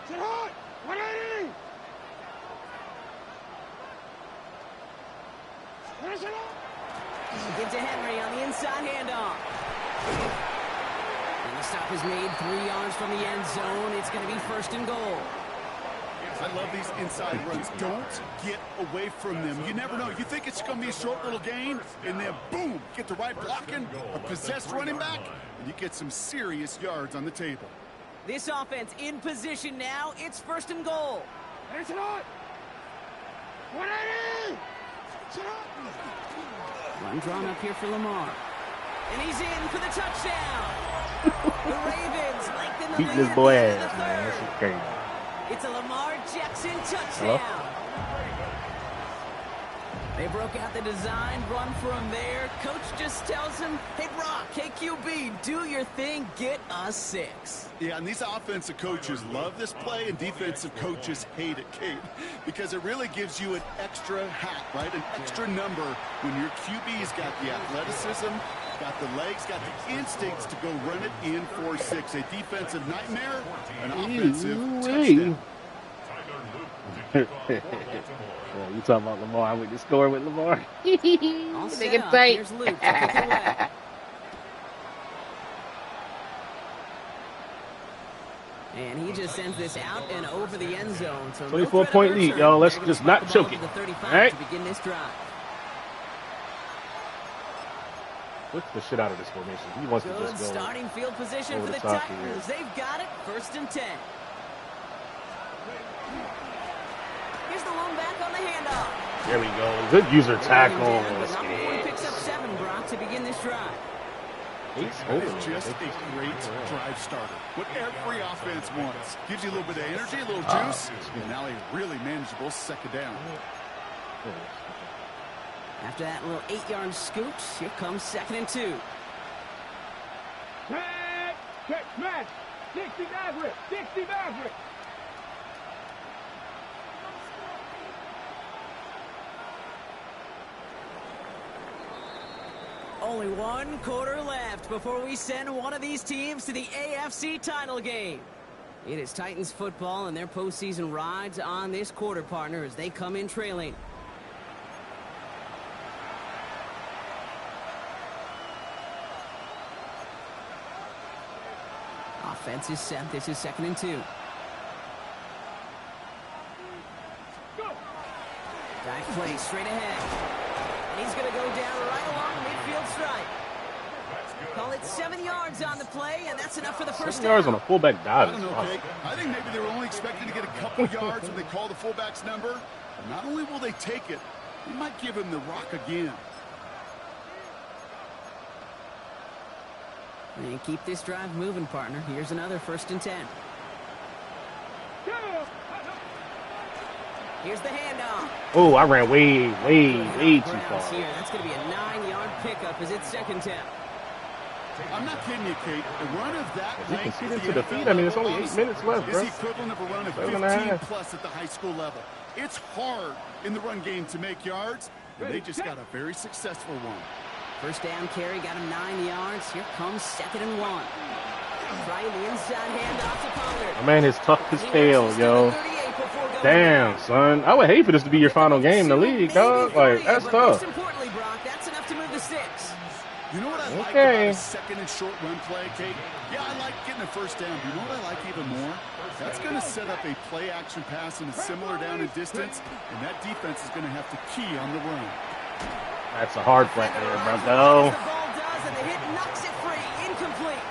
Sit hard. 180. Give to Henry on the inside handoff. And the stop is made 3 yards from the end zone. It's going to be 1st and goal. I love these inside runs. Don't get away from them. You never know. You think it's going to be a short little gain, and then boom, get the right blocking, a possessed running back, and you get some serious yards on the table. This offense in position now. It's 1st and goal. Hey, sit hard. 180. Sit hard. Run drawn up here for Lamar. And he's in for the touchdown. The Ravens lengthen the Beating lead his boy at the end ass, of the man. This third. is crazy. It's a Lamar Jackson touchdown. They broke out the design run from there. Coach just tells him, hey, Brock, hey, QB, do your thing, get us 6. Yeah, and these offensive coaches love this play, and defensive coaches hate it, Kate, because it really gives you an extra hat, right? An extra number when your QB's got the athleticism, got the legs, got the instincts to go run it in for 6. A defensive nightmare, an offensive touchdown. Yeah, you talking about Lamar? I went to score with Lamar. All set up. Here's Luke to kick it away. And he just sends this out and over the end zone. So 24-point lead, y'all. Let's just not choke it. All right. All right? To begin this drive. Flick the shit out of this formation. He wants to Good just go starting field position over for the the top Titans. here. They've got it. 1st and 10. Here's the lone back on the handoff. There we go. Good user tackle. But not before he picks up 7, Brock, to begin this drive. It's just a great drive starter. What every offense wants. Gives you a little bit of energy, a little juice, and now a really manageable 2nd down. After that little 8-yard scoot, here comes 2nd and 2. Check, smash. 60 Maverick. 60 Maverick. Only 1 quarter left before we send one of these teams to the AFC title game. It is Titans football and their postseason rides on this quarter, partner, as they come in trailing. Offense is set. This is 2nd and 2. Dive play straight ahead. And he's going to go down right along the midfield stripe. Call it 7 yards on the play, and that's enough for the first 7 yards down. on a fullback dive. I don't know, Kate. I think maybe they were only expecting to get a couple yards when they call the fullback's number. And not only will they take it, they might give him the rock again. And keep this drive moving, partner. Here's another 1st and 10. Here's the handoff. Oh, I ran way too far. Here. That's going to be a 9-yard pickup as it's 2nd down. I'm not kidding you, Kate. A run of that You length can see at to the the feet. NFL I mean, it's only level 8 minutes left, is bro. the equivalent of a run of 15 plus at the high school level. It's hard in the run game to make yards, and they just got a very successful one. 1st down carry got him 9 yards. Here comes 2nd and 1. Right the inside handoff to Pollard. My man is tough as hell, yo. Damn, son. I would hate for this to be your final game in the league, dog. Like, that's tough. Most importantly, Brock, that's enough to move the sticks. You know what I like about a 2nd and short run play, Kate? Yeah, I like getting a 1st down. But you know what I like even more? That's going to set up a play-action pass in a similar down and distance, and that defense is going to have to key on the run. That's a hard flat there, bro. The ball does, and the hit knocks it free. Incomplete.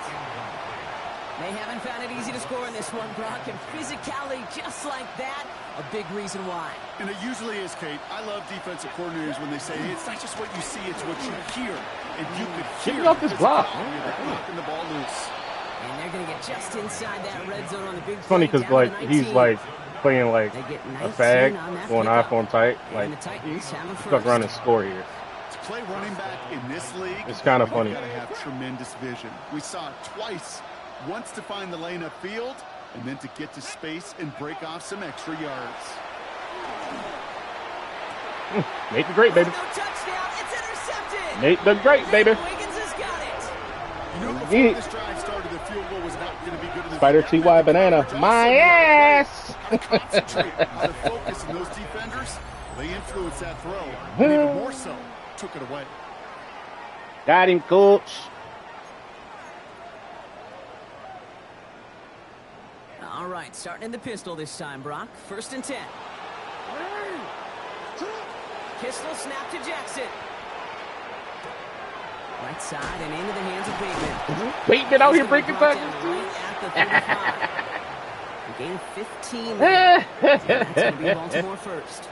They haven't found it easy to score in this one, Brock, and physicality just like that, a big reason why. And it usually is, Kate. I love defensive coordinators when they say, hey, it's not just what you see, it's what you hear. And you could hear Get me off this block. Knocking the ball loose. And they're going to get just inside that red zone on the big It's funny because, like, he's, like, playing, like, a fag, going iPhone tight. Like, he's fuck around and score here. To play running back in this league, it's kind of funny. You got to have tremendous vision. We saw it twice. Once to find the lane upfield, and then to get to space and break off some extra yards. Nate the Great, baby. No touchdown. It's intercepted. Nate the Great, baby. Wiggins has got it. You know, before this drive started, the field goal was not going to be good. Spider TY banana. My ass. How to concentrate, how to focus on those defenders. They influenced that throw, and even more so, took it away. Got him, coach. All right, starting in the pistol this time, Brock. 1st and 10. Pistol snap to Jackson. Right side and into the hands of Bateman. Bateman out here breaking tackles. Right at the 35. Gain 15 there. That's going to be Baltimore first.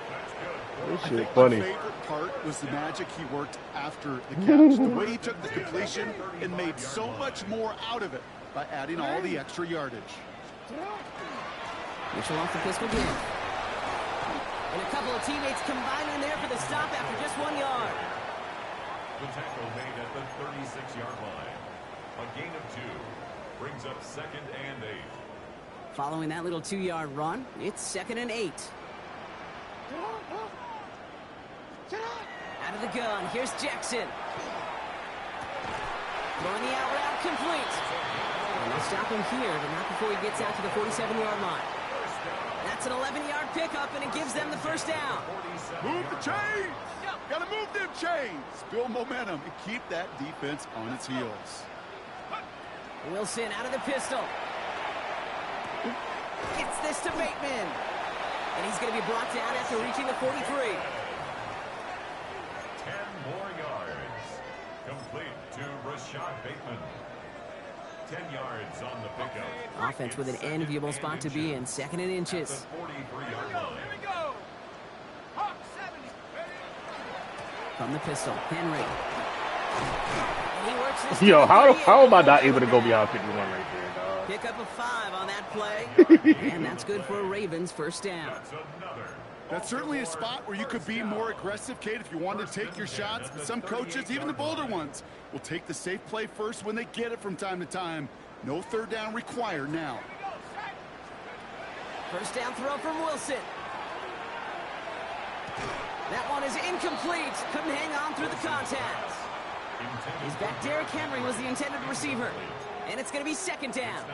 This shit funny. My favorite part was the magic he worked after the catch. The way he took the completion and made so much more out of it by adding all the extra yardage. Mitchell off the pistol again. And a couple of teammates combining there for the stop after just 1 yard. The tackle made at the 36-yard line. A gain of 2 brings up 2nd and 8. Following that little 2-yard run, it's 2nd and 8. Out of the gun, here's Jackson. Throwing the out route complete. And they'll stop him here, but not before he gets out to the 47-yard line. That's an 11-yard pickup, and it gives them the 1st down. Move the chains! Gotta move them chains! Build momentum and keep that defense on its heels. Wilson out of the pistol. Gets this to Bateman. And he's going to be brought down after reaching the 43. 10 more yards. Complete to 10 yards on the pickup. Offense with an enviable spot to be in. 2nd and inches. 43-yard line. From the pistol, Henry. He works this Yo, how am I not before able to they go get beyond it. 51 right there, dog? Pick up a 5 on that play. And that's good for a Ravens first down. That's another. That's certainly a spot where you could be more aggressive, Kate, if you wanted to take your shots. But some coaches, even the bolder ones, will take the safe play first when they get it from time to time. No 3rd down required now. First down throw from Wilson. That one is incomplete. Couldn't hang on through the contact. He's back. Derrick Henry was the intended receiver. And it's going to be 2nd down.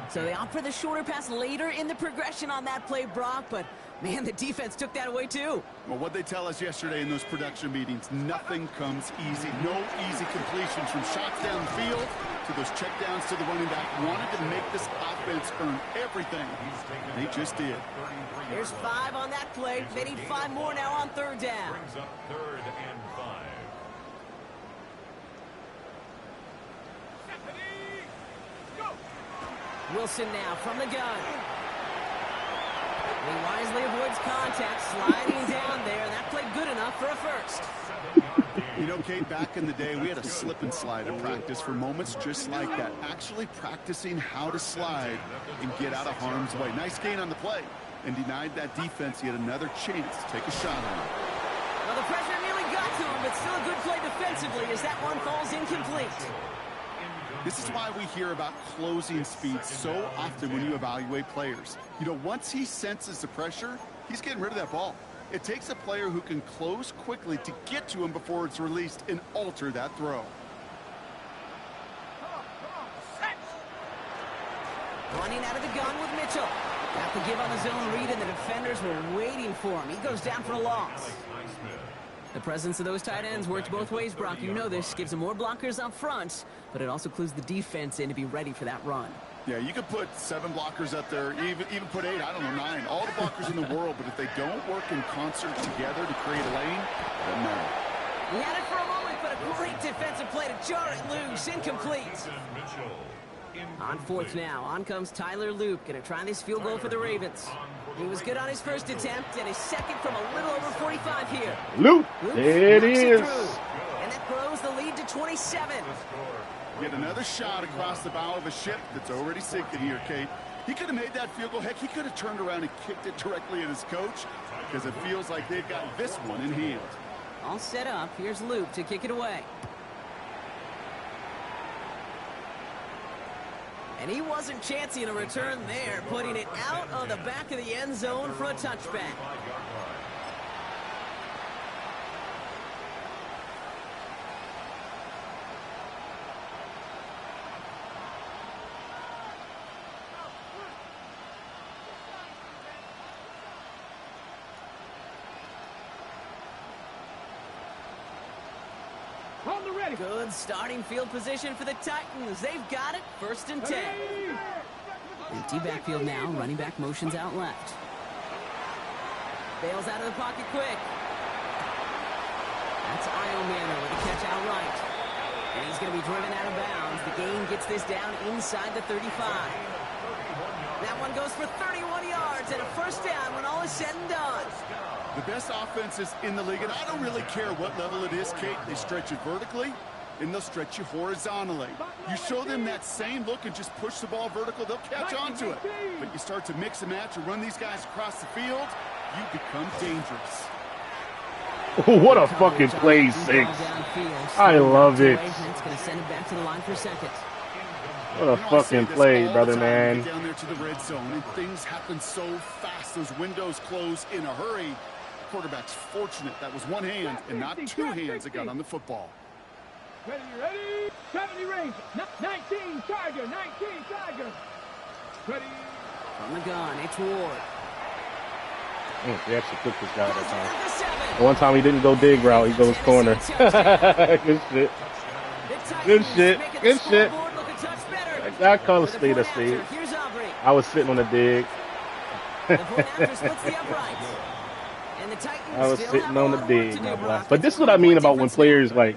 So they opt for the shorter pass later in the progression on that play, Brock. But, man, the defense took that away, too. Well, what they tell us yesterday in those production meetings, nothing comes easy. No easy completions from shots down the field to those checkdowns to the running back. Wanted to make this offense earn everything. They just did. There's 5 on that play. They need 5 more now on 3rd down. Brings up 3rd and 5. Wilson now from the gun. He wisely avoids contact, sliding down there. That played good enough for a first. You know, Kate, back in the day, we had a slip and slide at practice for moments just like that. Actually practicing how to slide and get out of harm's way. Nice gain on the play, and denied that defense yet another chance to take a shot on him. Well, the pressure nearly got to him, but still a good play defensively as that one falls incomplete. This is why we hear about closing speed so often when you evaluate players. You know, once he senses the pressure, he's getting rid of that ball. It takes a player who can close quickly to get to him before it's released and alter that throw. Running out of the gun with Mitchell. Got the give on the zone read, and the defenders were waiting for him. He goes down for a loss. The presence of those tight ends works both ways, Brock. You know this. Gives them more blockers up front, but it also clues the defense in to be ready for that run. Yeah, you could put 7 blockers up there, even put 8, I don't know, 9. All the blockers in the world, but if they don't work in concert together to create a lane, it doesn't matter. He had it for a moment, but a great defensive play to jar it loose. Incomplete. On 4th now, on comes Tyler Loop. Going to try this field goal for the Ravens. He was good on his first attempt, and his second from a little over 45 here. Loop, there it is. And that grows the lead to 27. Get another shot across the bow of a ship that's already sinking here, Kate. He could have made that field goal. Heck, he could have turned around and kicked it directly at his coach because it feels like they've got this one in hand. All set up. Here's Loop to kick it away. And he wasn't chancing a return there, putting it out of the back of the end zone for a touchback. On the ready. Good starting field position for the Titans. They've got it. 1st and 10. Empty backfield now. Running back motions out left. Bails out of the pocket quick. That's Io Manor with a catch out right. And he's going to be driven out of bounds. The gain gets this down inside the 35. That one goes for 31 yards and a first down when all is said and done. The best offenses in the league, and I don't really care what level it is, Kate. They stretch it vertically, and they'll stretch you horizontally. You show them that same look and just push the ball vertical, they'll catch on to it. But you start to mix and match and run these guys across the field, you become dangerous. What a fucking play, 6. I love it. That's going to send it back to the line for 2nd. What a fucking play, brother, man. Down there to the red zone, and things happen so fast. Those windows close in a hurry. Quarterback's fortunate that was one hand and not 2 hands that got on the football. Ready, 70 range. 19 Tiger, 19 Tiger. Ready. From the gun, it's Ward. He actually took this guy that time. One time he didn't go dig route, he goes corner. Good shit. Good shit. Good shit. That color stayed a state. I was sitting on the dig. I was sitting on the dig, my boy. But this is what I mean about when players like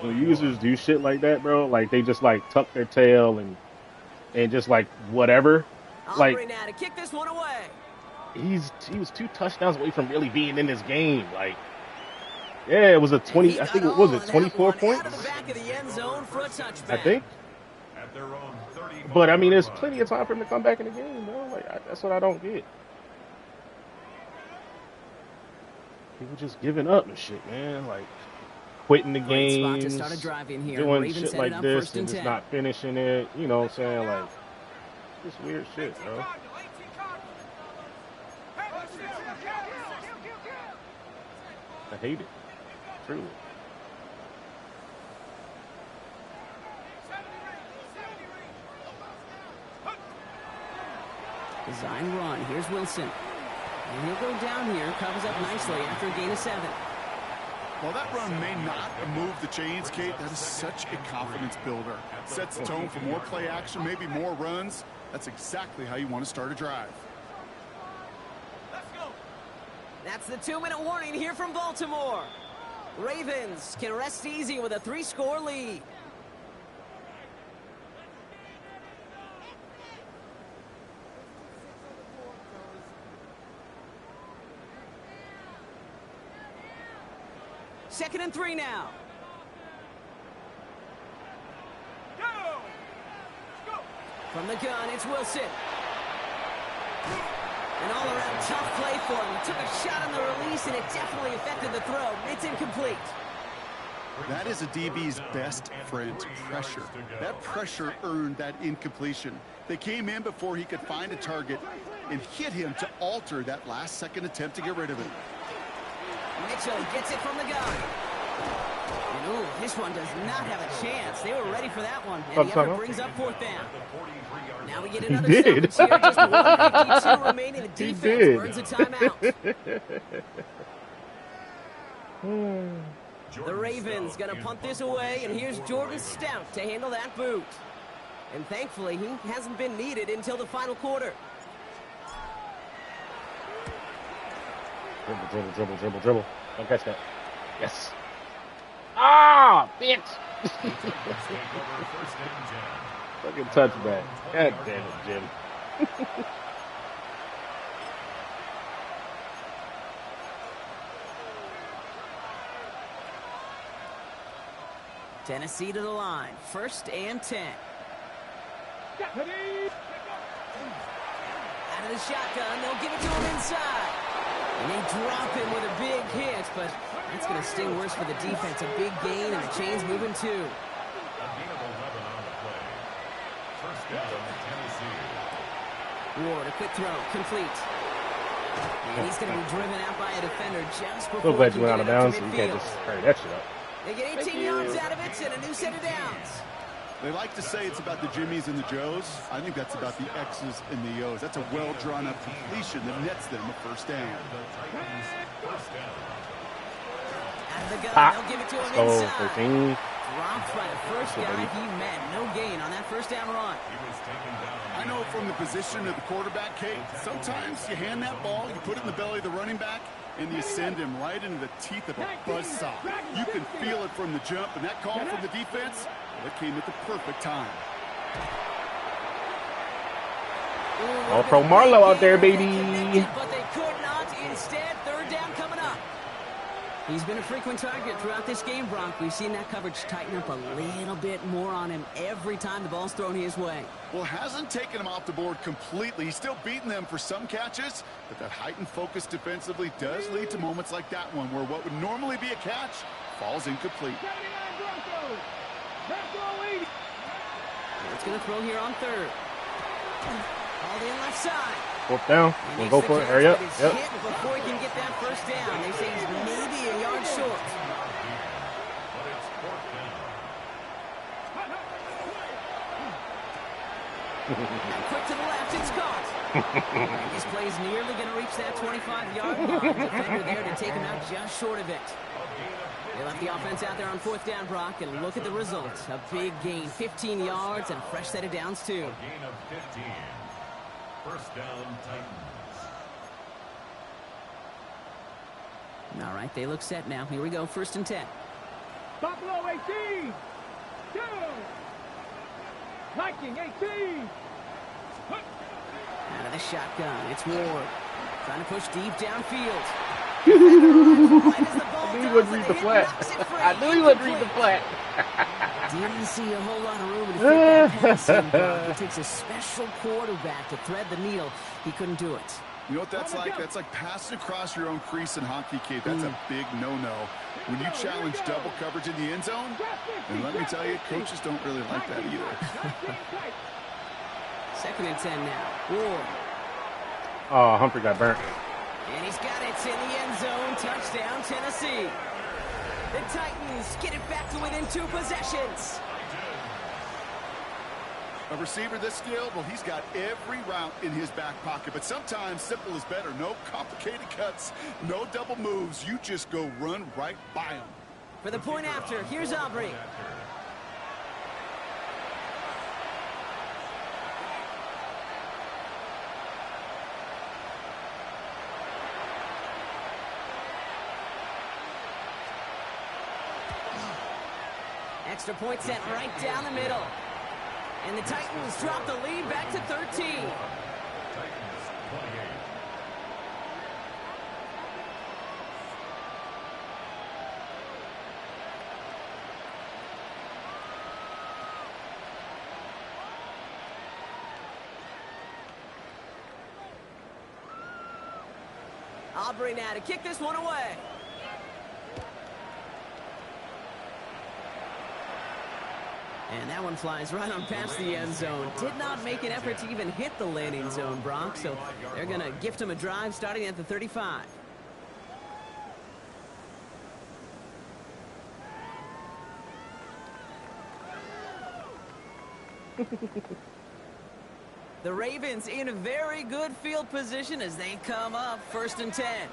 when users do shit like that, bro, like they just like tuck their tail and just like whatever. Like Now to kick this one away. he was 2 touchdowns away from really being in this game. Like, yeah, it was a 20. I think it was 24 points. Out of the back of the end zone for a touchback. I think. At their own 30. But I mean, there's plenty of time for him to come back in the game, bro. Like that's what I don't get. People just giving up and shit, man. Like quitting the game, doing shit like this, and just not finishing it. You know what I'm saying? Like, just weird shit, bro. I hate it. Truly. Design run. Here's Wilson. And he'll go down here. Covers up nicely after a gain of 7. Well, that run may not move the chains, Kate. That is such a confidence builder. Sets the tone for more play action, maybe more runs. That's exactly how you want to start a drive. Let's go. That's the 2-minute warning here from Baltimore. Ravens can rest easy with a 3-score lead. Second and 3 now. From the gun, it's Wilson. An all-around tough play for him. He took a shot on the release, and it definitely affected the throw. It's incomplete. That is a DB's best friend, pressure. That pressure earned that incompletion. They came in before he could find a target and hit him to alter that last-second attempt to get rid of it. Mitchell gets it from the gun. And ooh, this one does not have a chance. They were ready for that one. And the effort brings up 4th down. Now we get another stoppage here. Just 1:52 remaining. The defense burns a timeout. The Ravens going to punt this away, and here's Jordan Stout to handle that boot. And thankfully, he hasn't been needed until the final quarter. Dribble. Don't catch that. Yes. Ah, bitch. Fucking touchback. God damn it, Jim. Tennessee to the line. 1st and 10. Out of the shotgun, they'll give it to him inside. And they drop him with a big hit, but that's going to sting worse for the defense. A big gain, and the chain's moving too. A gain of 11 on the play. 1st down, Tennessee. Ward, a quick throw, complete. And he's going to be driven out by a defender just before. So glad you went out of bounds, so you can't just hurry that shit up. They get 18 yards out of it and a new set of downs. They like to say it's about the Jimmies and the Joes. I think that's about the X's and the O's. That's a well-drawn-up completion that nets them a 1st down. Out of the gun, they'll give it to him inside. 13. Dropped by the first guy he met. No gain on that 1st down run. I know from the position of the quarterback, Kate, sometimes you hand that ball, you put it in the belly of the running back, and you send him right into the teeth of a buzzsaw. You can feel it from the jump, and that call from the defense, well, it came at the perfect time. All pro Marlowe out there, baby. But they could not. Instead, 3rd down coming up. He's been a frequent target throughout this game, Bronk. We've seen that coverage tighten up a little bit more on him every time the ball's thrown his way. Well, hasn't taken him off the board completely. He's still beating them for some catches, but that heightened focus defensively does lead to moments like that one where what would normally be a catch falls incomplete. It's going to throw here on 3rd. All in left side. 4th down. We'll go for it. Hurry up. Yep. Before he can get that 1st down. They say he's maybe a yard short. Quick to the left, it's caught. And this play's nearly going to reach that 25-yard line. Defender there to take him out just short of it. They left the offense out there on 4th down, Brock, and look at the results. A big gain, 15 yards, and a fresh set of downs, too. A gain of 15. 1st down, Titans. All right, they look set now. Here we go, 1st and 10. Buffalo 18. 2. Viking 18. Out of the shotgun, it's Ward. Trying to push deep downfield. I knew he wouldn't read the flat. I knew he wouldn't read the flat. Didn't see a whole lot of room to fit that pass in, Brock. It takes a special quarterback to thread the needle. He couldn't do it. You know what that's like? That's like passing across your own crease in hockey, Kate. That's a big no-no. When you challenge double coverage in the end zone, and let me tell you, coaches don't really like that either. 2nd and 10 now. Ward. Oh, Humphrey got burnt. And he's got it in the end zone. Touchdown, Tennessee. The Titans get it back to within 2 possessions. A receiver this skilled, well, he's got every route in his back pocket. But sometimes simple is better. No complicated cuts, no double moves. You just go run right by him. For the point after, here's Aubrey. Extra point sent right down the middle. And the Titans drop the lead back to 13. Titans 28. Aubrey now to kick this one away. And that one flies right on past the end zone. Did not make an effort to even hit the landing zone, Brock. So they're going to gift him a drive starting at the 35. The Ravens in a very good field position as they come up 1st and 10.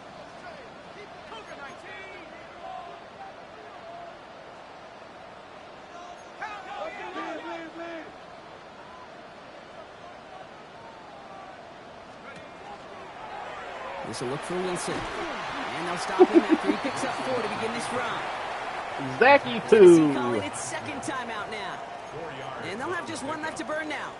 This will look for Wilson. And they'll stop him after he picks up 4 to begin this drive. Zachy Tennessee 2. calling its 2nd timeout now. And they'll have just 1 left to burn now.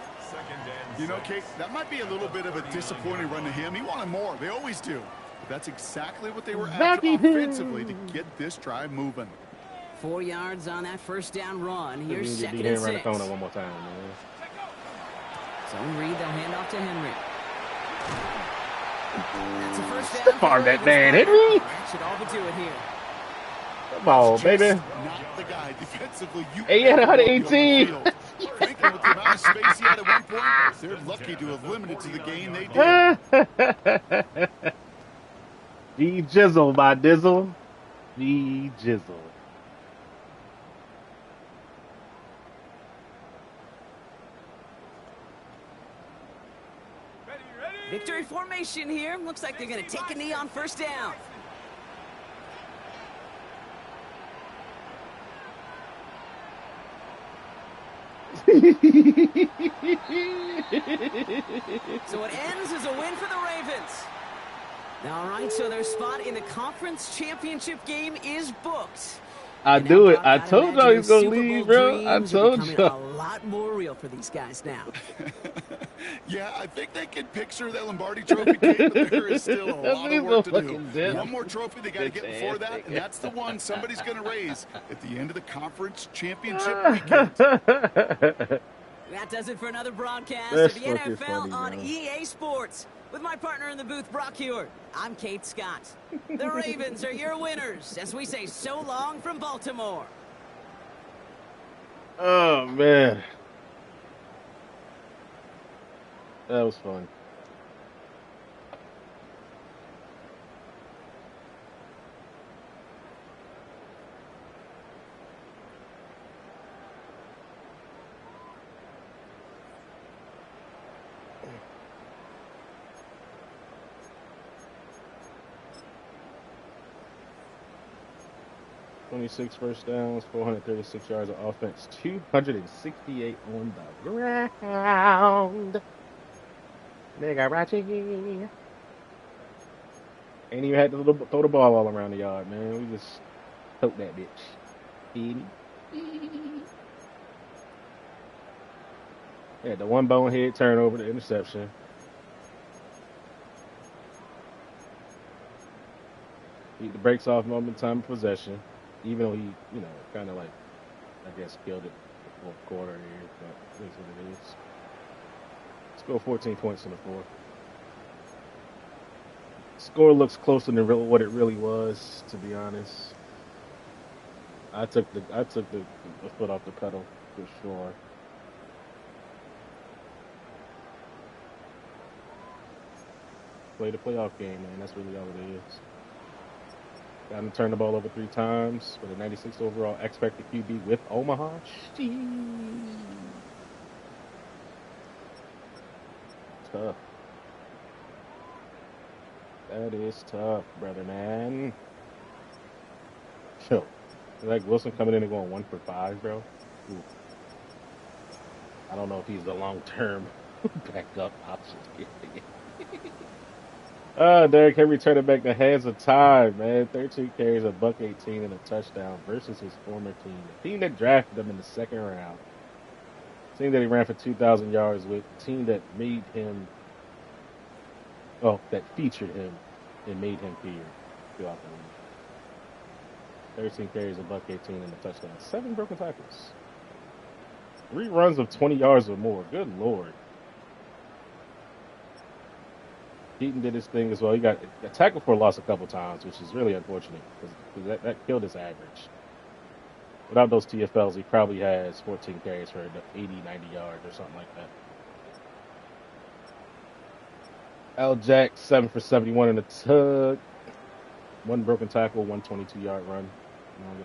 You know, Kate, that might be a little bit of a disappointing run to him. He wanted more. They always do. But that's exactly what they were after offensively to get this drive moving. 4 yards on that 1st down run. Here's Get 2nd and 6. around the corner one more time, man. So Reed, they'll hand off to Henry. That's a 1st down. Farm that man, Henry. That should all but do it here. Come on, baby. Not the guy defensively. You 118. Frankly, with the amount of space he had at one point, they're lucky to have limited to the gain they did. D-Jizzle, my Dizzle. D-Jizzle. Victory formation here. Looks like they're going to take a knee on 1st down. So it ends as a win for the Ravens. All right, so their spot in the conference championship game is booked. I do it. I told y'all he's going to leave, bro. I told you. A lot more real for these guys now. Yeah, I think they can picture that Lombardi Trophy game, but there is still a lot of work to do. One more trophy they got to get before that, and that's the one somebody's going to raise at the end of the conference championship weekend. That does it for another broadcast of the NFL funny, on EA Sports. With my partner in the booth, Brock Hewitt, I'm Kate Scott. The Ravens are your winners as we say so long from Baltimore. Oh, man. That was fun. .26 first downs, 436 yards of offense, 268 on the ground. Nigga, Rachi. Ain't even had to throw the ball all around the yard, man. We just took that bitch. Yeah, the one bonehead turnover, the interception. Beat the brakes off moment time of possession, even though he, kind of like, I guess, killed it the fourth quarter here, but it is what it is. Score 14 points in the fourth. Score looks closer than what it really was, to be honest. I took the foot off the pedal for sure. Play the playoff game, man. That's really all it is. Got him to turn the ball over 3 times with a 96 overall expected QB with Omaha. Tough. That is tough, brother, man. Yo, like Wilson coming in and going 1 for 5, bro. Ooh. I don't know if he's the long-term backup option. Derrick Henry turned it back the hands of time, man. 13 carries, a $118 and a touchdown versus his former team. The team that drafted him in the second round. Team that he ran for 2,000 yards with. Team that made him, that featured him and made him feared throughout the league. 13 carries, a $118 and a touchdown. 7 broken tackles. 3 runs of 20 yards or more. Good Lord. Keaton did his thing as well. He got tackled for a loss a couple times, which is really unfortunate because that killed his average. Without those TFLs, he probably has 14 carries for 80, 90 yards or something like that. Al Jack, 7 for 71 in a tug. 1 broken tackle, 1 22-yard run. Longer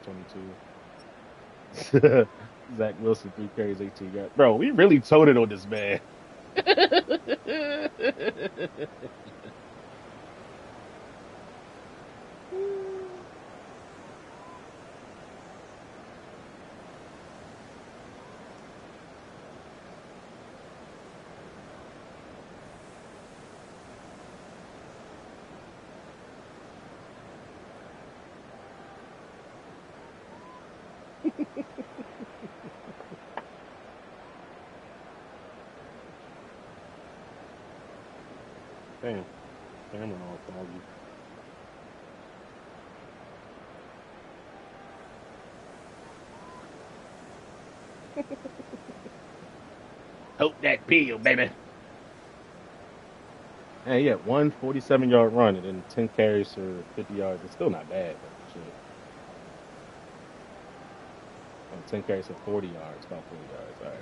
22. Zach Wilson, 3 carries, 18 yards. Bro, we really toted on this man. Damn. Camera all foggy. Hope that peel, baby. And he had 1 47-yard run and then 10 carries for 50 yards. It's still not bad, but shit. 10 carries for 40 yards, about 40 yards. All right.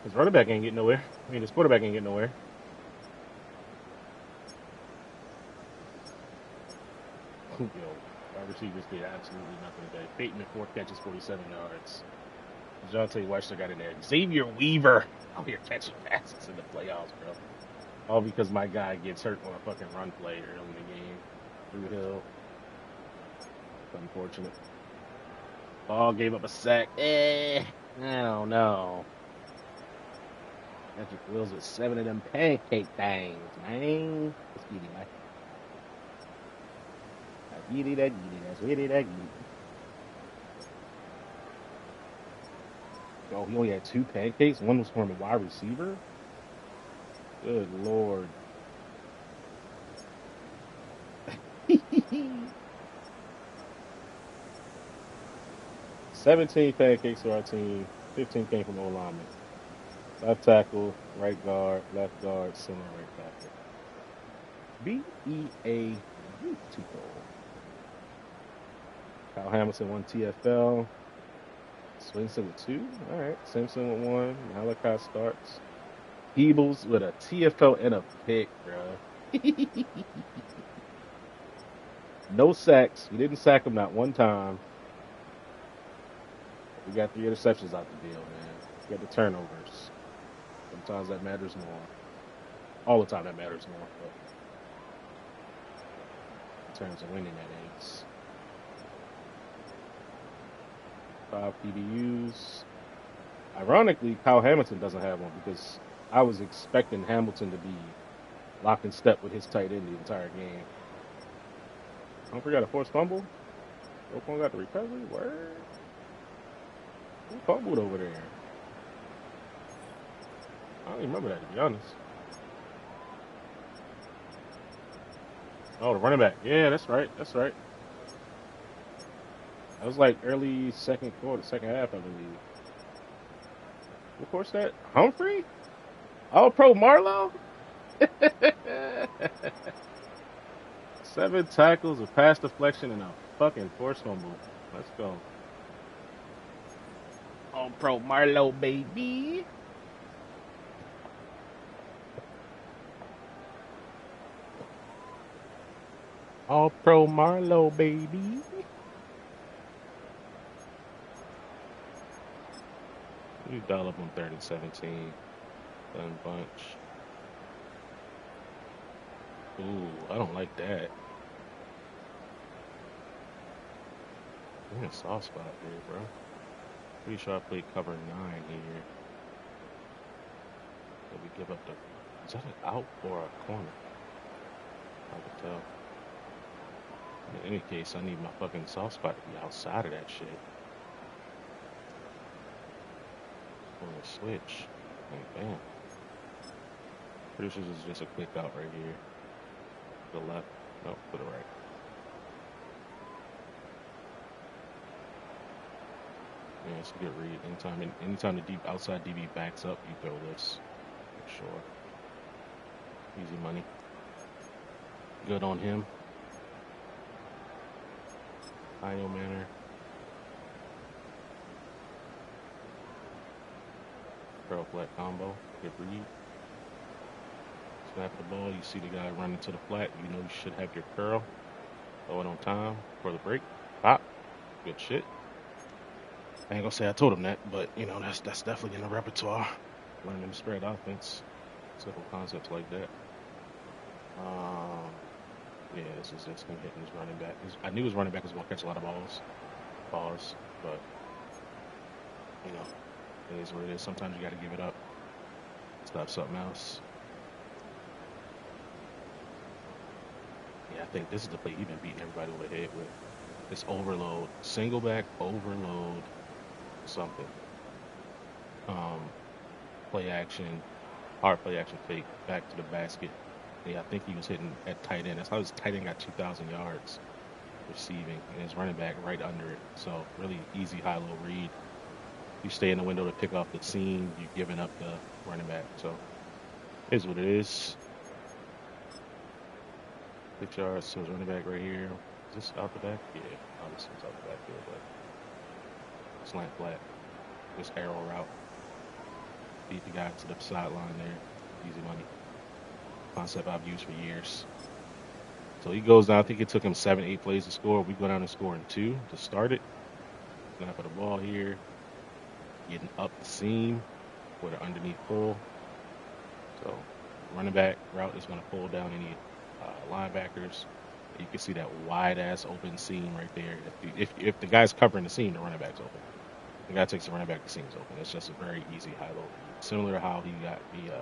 His running back ain't getting nowhere. I mean, his quarterback ain't getting nowhere. Yo, our receivers did absolutely nothing today. Peyton at 4 catches, 47 yards. Dejounte Webster got in there. Xavier Weaver out here catching passes in the playoffs, bro. All because my guy gets hurt on a fucking run play early in the game. Through Hill. It's unfortunate. Ball gave up a sack. I don't know. Patrick Wills with 7 of them pancake things, man. Let's get it, man. Oh, he only had 2 pancakes. One was from a wide receiver. Good Lord. 17 pancakes for our team. 15 came from O-linemen. Left tackle, right guard, left guard, center, right tackle. B-E-A Tico. Kyle Hamilton, 1 TFL. Swinson with 2. All right. Simpson with 1. Malachi starts. Peebles with a TFL and a pick, bro. No sacks. We didn't sack him not one time. We got 3 interceptions out the deal, man. We got the turnovers. Sometimes that matters more. All the time that matters more. But in terms of winning that ace. 5 PBUs. Ironically, Kyle Hamilton doesn't have one because I was expecting Hamilton to be locked in step with his tight end the entire game. Don't forget a forced fumble. Roquan got the recovery. Word. Who fumbled over there? I don't even remember that, to be honest. Oh, the running back. Yeah, that's right. That's right. That was like early second quarter, second half, I believe. Of course, that Humphrey. All pro Marlowe. 7 tackles, a pass deflection, and a fucking forced fumble. Let's go. All pro Marlowe, baby. All pro Marlowe, baby. You dial up on 3rd and 17. Done bunch. Ooh, I don't like that. I'm in a soft spot here, bro. Pretty sure I played cover 9 here. But we give up the. Is that an out or a corner? I can tell. In any case, I need my fucking soft spot to be outside of that shit. On the switch. And bam. Pretty sure this is just a quick out right here. To the left. No, to the right. Yeah, it's a good read. Anytime the deep outside DB backs up, you throw this. For sure. Easy money. Good on him. Idle manner. Curl flat combo. Good read. Snap the ball. You see the guy running to the flat. You know you should have your curl. Throw it on time for the break. Pop. Good shit. I ain't gonna say I told him that, but you know that's definitely in the repertoire. Learning the spread offense. Simple concepts like that. Yeah, this is just him hitting his running back. I knew his running back was going to catch a lot of balls. Pause. But, you know, it is what it is. Sometimes you got to give it up. Stop something else. Yeah, I think this is the play he's been beating everybody over the head with. This overload. Single back, overload, something. Play action, hard play action fake, back to the basket. Yeah, I think he was hitting at tight end. That's how his tight end got 2,000 yards receiving, and his running back right under it. So really easy high-low read. You stay in the window to pick off the seam, you're giving up the running back. So it is what it is. 6 yards to his running back right here. Is this out the back? Yeah, obviously it's out the back here, but slant flat. This arrow route. Beat the guy to the sideline there. Easy money. Concept I've used for years. So he goes down. I think it took him 7-8 plays to score. We go down and score in 2 to start it. Snap of the ball here. Getting up the seam with an underneath pull. So running back route is going to pull down any linebackers. You can see that wide ass open seam right there. If the guy's covering the seam, the running back's open. The guy takes the running back, the seam's open. It's just a very easy high low. Similar to how he got the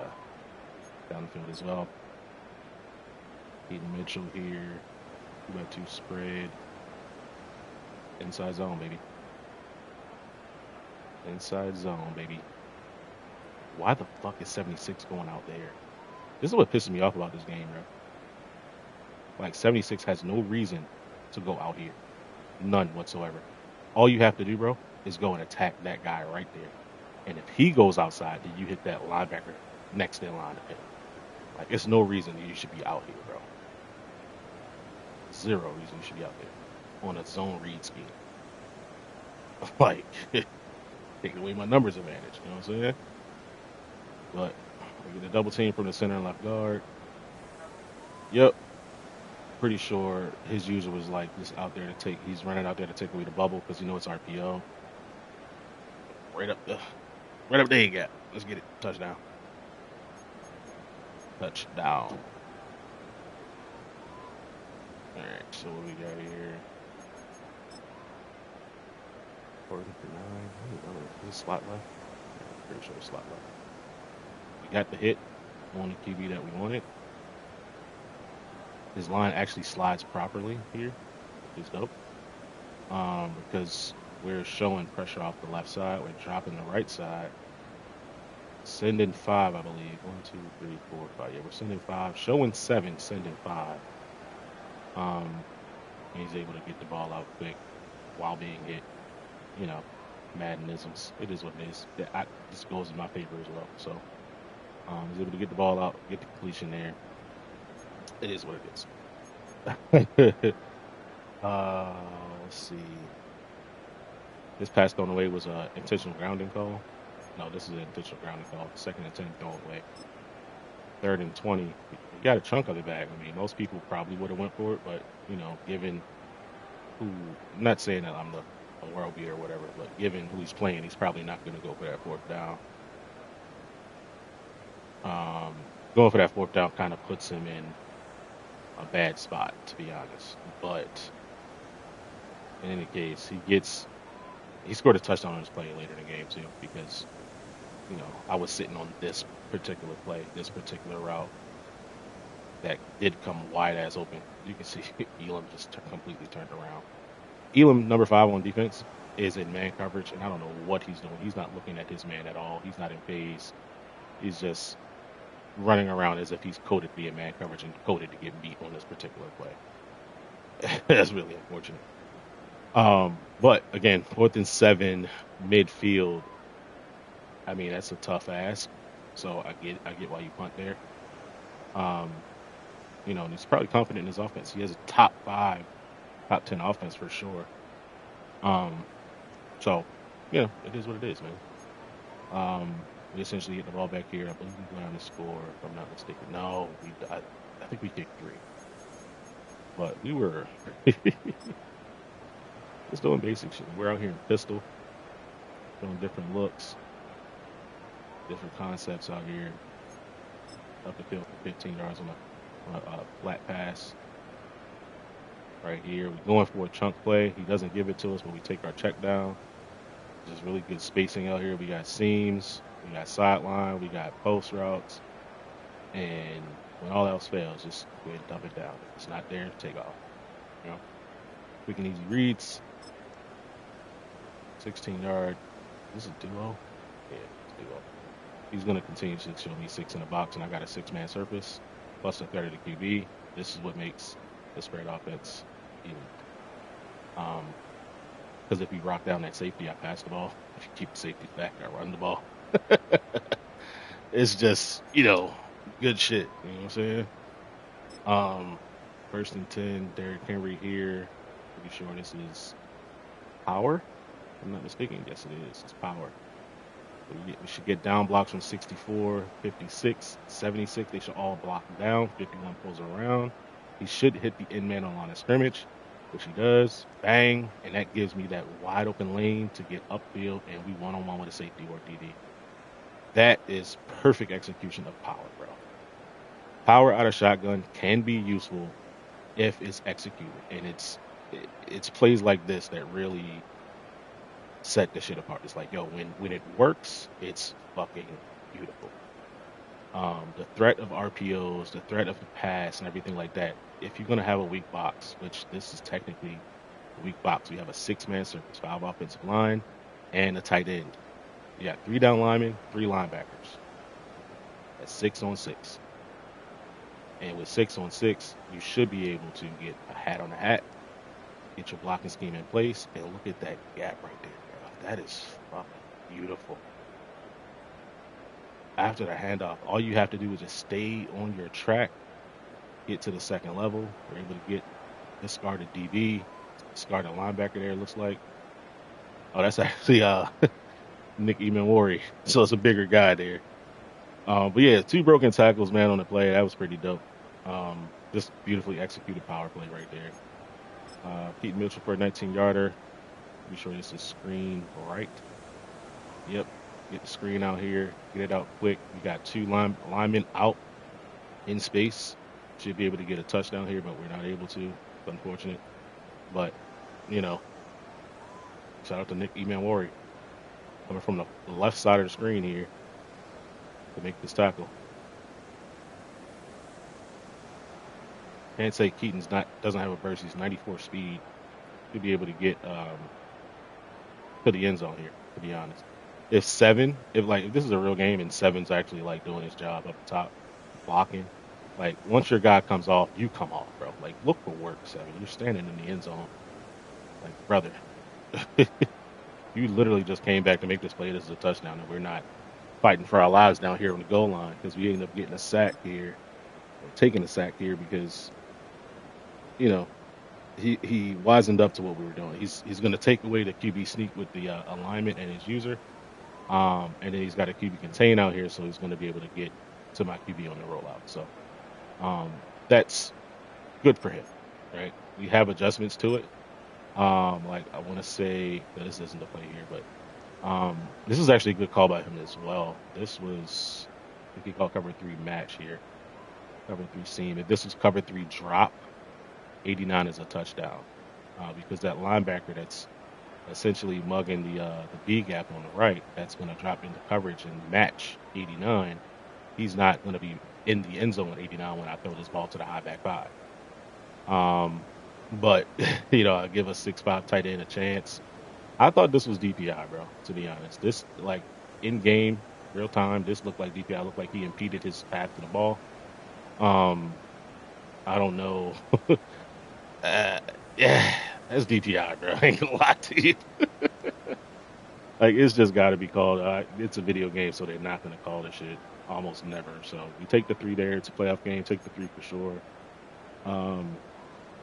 down the field as well. Eden Mitchell here. We went to spread. Inside zone, baby. Inside zone, baby. Why the fuck is 76 going out there? This is what pisses me off about this game, bro. Like, 76 has no reason to go out here. None whatsoever. All you have to do, bro, is go and attack that guy right there. And if he goes outside, then you hit that linebacker next in line of him. Like, there's no reason you should be out here, bro. Zero reason you should be out there on a zone read scheme. Like, taking away my numbers advantage, you know what I'm saying? But we get a double team from the center and left guard. Yep. Pretty sure his user was like just out there to take, he's running out there to take away the bubble because you know it's RPO. Right up there you got. Let's get it. Touchdown. Touchdown. Alright, so what we got here? 4-9. Is it slot left? Yeah, I'm pretty sure it's slot left. We got the hit on the QB that we wanted. His line actually slides properly here. Which is dope. because we're showing pressure off the left side. We're dropping the right side. Sending 5, I believe. 1, 2, 3, 4, 5. Yeah, we're sending 5. Showing 7, sending 5. He's able to get the ball out quick while being hit. You know, Maddenisms. It is what it is. This goes in my favor as well. So he's able to get the ball out, get the completion there. It is what it is. Let's see. This pass thrown away was an intentional grounding call. No, this is an intentional grounding call. 2nd and 10 thrown away. 3rd and 20. You got a chunk of it back. I mean, most people probably would have went for it, but you know, given who, I'm not saying that I'm a world beater or whatever, but given who he's playing, he's probably not going to go for that 4th down. Going for that 4th down kind of puts him in a bad spot, to be honest. But in any case, he scored a touchdown on his play later in the game too, because you know I was sitting on this particular play, this particular route that did come wide ass open. You can see Elam just completely turned around. Elam, number 5 on defense, is in man coverage, and I don't know what he's doing. He's not looking at his man at all. He's not in phase. He's just running around as if he's coded to be in man coverage and coded to get beat on this particular play. That's really unfortunate. But again, 4th and 7, midfield. I mean, that's a tough ask. So I get why you punt there. You know, and he's probably confident in his offense. He has a top 10 offense for sure. So, yeah, it is what it is, man. We essentially get the ball back here. I believe we go down to score, if I'm not mistaken. No, I think we kicked 3. But we were just doing basic shit. We're out here in pistol, doing different looks, different concepts out here. Up the field for 15 yards on a flat pass. Right here, we're going for a chunk play. He doesn't give it to us, but we take our check down. Just really good spacing out here. We got seams, we got sideline, we got post routes, and when all else fails, just go ahead and dump it down. If it's not there, take off. You know, quick and easy reads. 16-yard. This is a duo. Yeah, it's a duo. He's going to continue to show me 6 in the box, and I got a 6-man surface plus a third of the QB. This is what makes the spread offense even. Because if you rock down that safety, I pass the ball. If you keep the safety back, I run the ball. It's just, you know, good shit. You know what I'm saying? 1st and 10, Derrick Henry here. Pretty sure this is power. If I'm not mistaken. Yes, it is. It's power. We should get down blocks from 64, 56, 76. They should all block down. 51 pulls around. He should hit the end man on line of scrimmage, which he does. Bang. And that gives me that wide open lane to get upfield, and we one-on-one with a safety or DD. That is perfect execution of power, bro. Power out of shotgun can be useful if it's executed. And it's plays like this that really set the shit apart. It's like, yo, when it works, it's fucking beautiful. The threat of RPOs, the threat of the pass, and everything like that. If you're gonna have a weak box, which this is technically a weak box, we have a 6-man surface, 5 offensive line, and a tight end. You got 3 down linemen, 3 linebackers. That's 6 on 6. And with 6 on 6, you should be able to get a hat on a hat, get your blocking scheme in place, and look at that gap right there. That is fucking beautiful. After the handoff, all you have to do is just stay on your track, get to the second level. You're able to get discarded DB, discarded linebacker there, it looks like. Oh, that's actually Nick Emanwari. So it's a bigger guy there. But yeah, 2 broken tackles, man, on the play. That was pretty dope. Just beautifully executed power play right there. Pete Mitchell for a 19-yarder. Be sure this is screen right. Yep. Get the screen out here. Get it out quick. We got 2 linemen out in space. Should be able to get a touchdown here, but we're not able to. It's unfortunate. But, you know, shout out to Nick Emanwari coming from the left side of the screen here to make this tackle. Can't say Keaton's doesn't have a burst. He's 94 speed. to be able to get to the end zone here. To be honest, if this is a real game and seven's actually like doing his job up top, blocking, like once your guy comes off, you come off, bro. Like look for work, seven. You're standing in the end zone, like brother. You literally just came back to make this play. This is a touchdown, and we're not fighting for our lives down here on the goal line because we ended up getting a sack here, or taking a sack here because you know he wisened up to what we were doing. He's going to take away the QB sneak with the alignment and his user, and then he's got a QB contain out here, so he's going to be able to get to my QB on the rollout. So that's good for him, right? We have adjustments to it. Like I want to say this isn't the play here, but this is actually a good call by him as well. This was I think he called cover 3 match here, cover 3 seam. If this was cover 3 drop, 89 is a touchdown because that linebacker that's essentially mugging the B gap on the right, that's going to drop into coverage and match 89. He's not going to be in the end zone at 89 when I throw this ball to the high back 5. But I give a 6'5" tight end a chance. I thought this was DPI, bro. To be honest, this like in game, real time, this looked like DPI. Looked like he impeded his path to the ball. I don't know. Yeah, that's DPI, bro. I ain't gonna lie to you. Like it's just got to be called. It's a video game, so they're not gonna call this shit almost never. So we take the 3 there. It's a playoff game. Take the 3 for sure.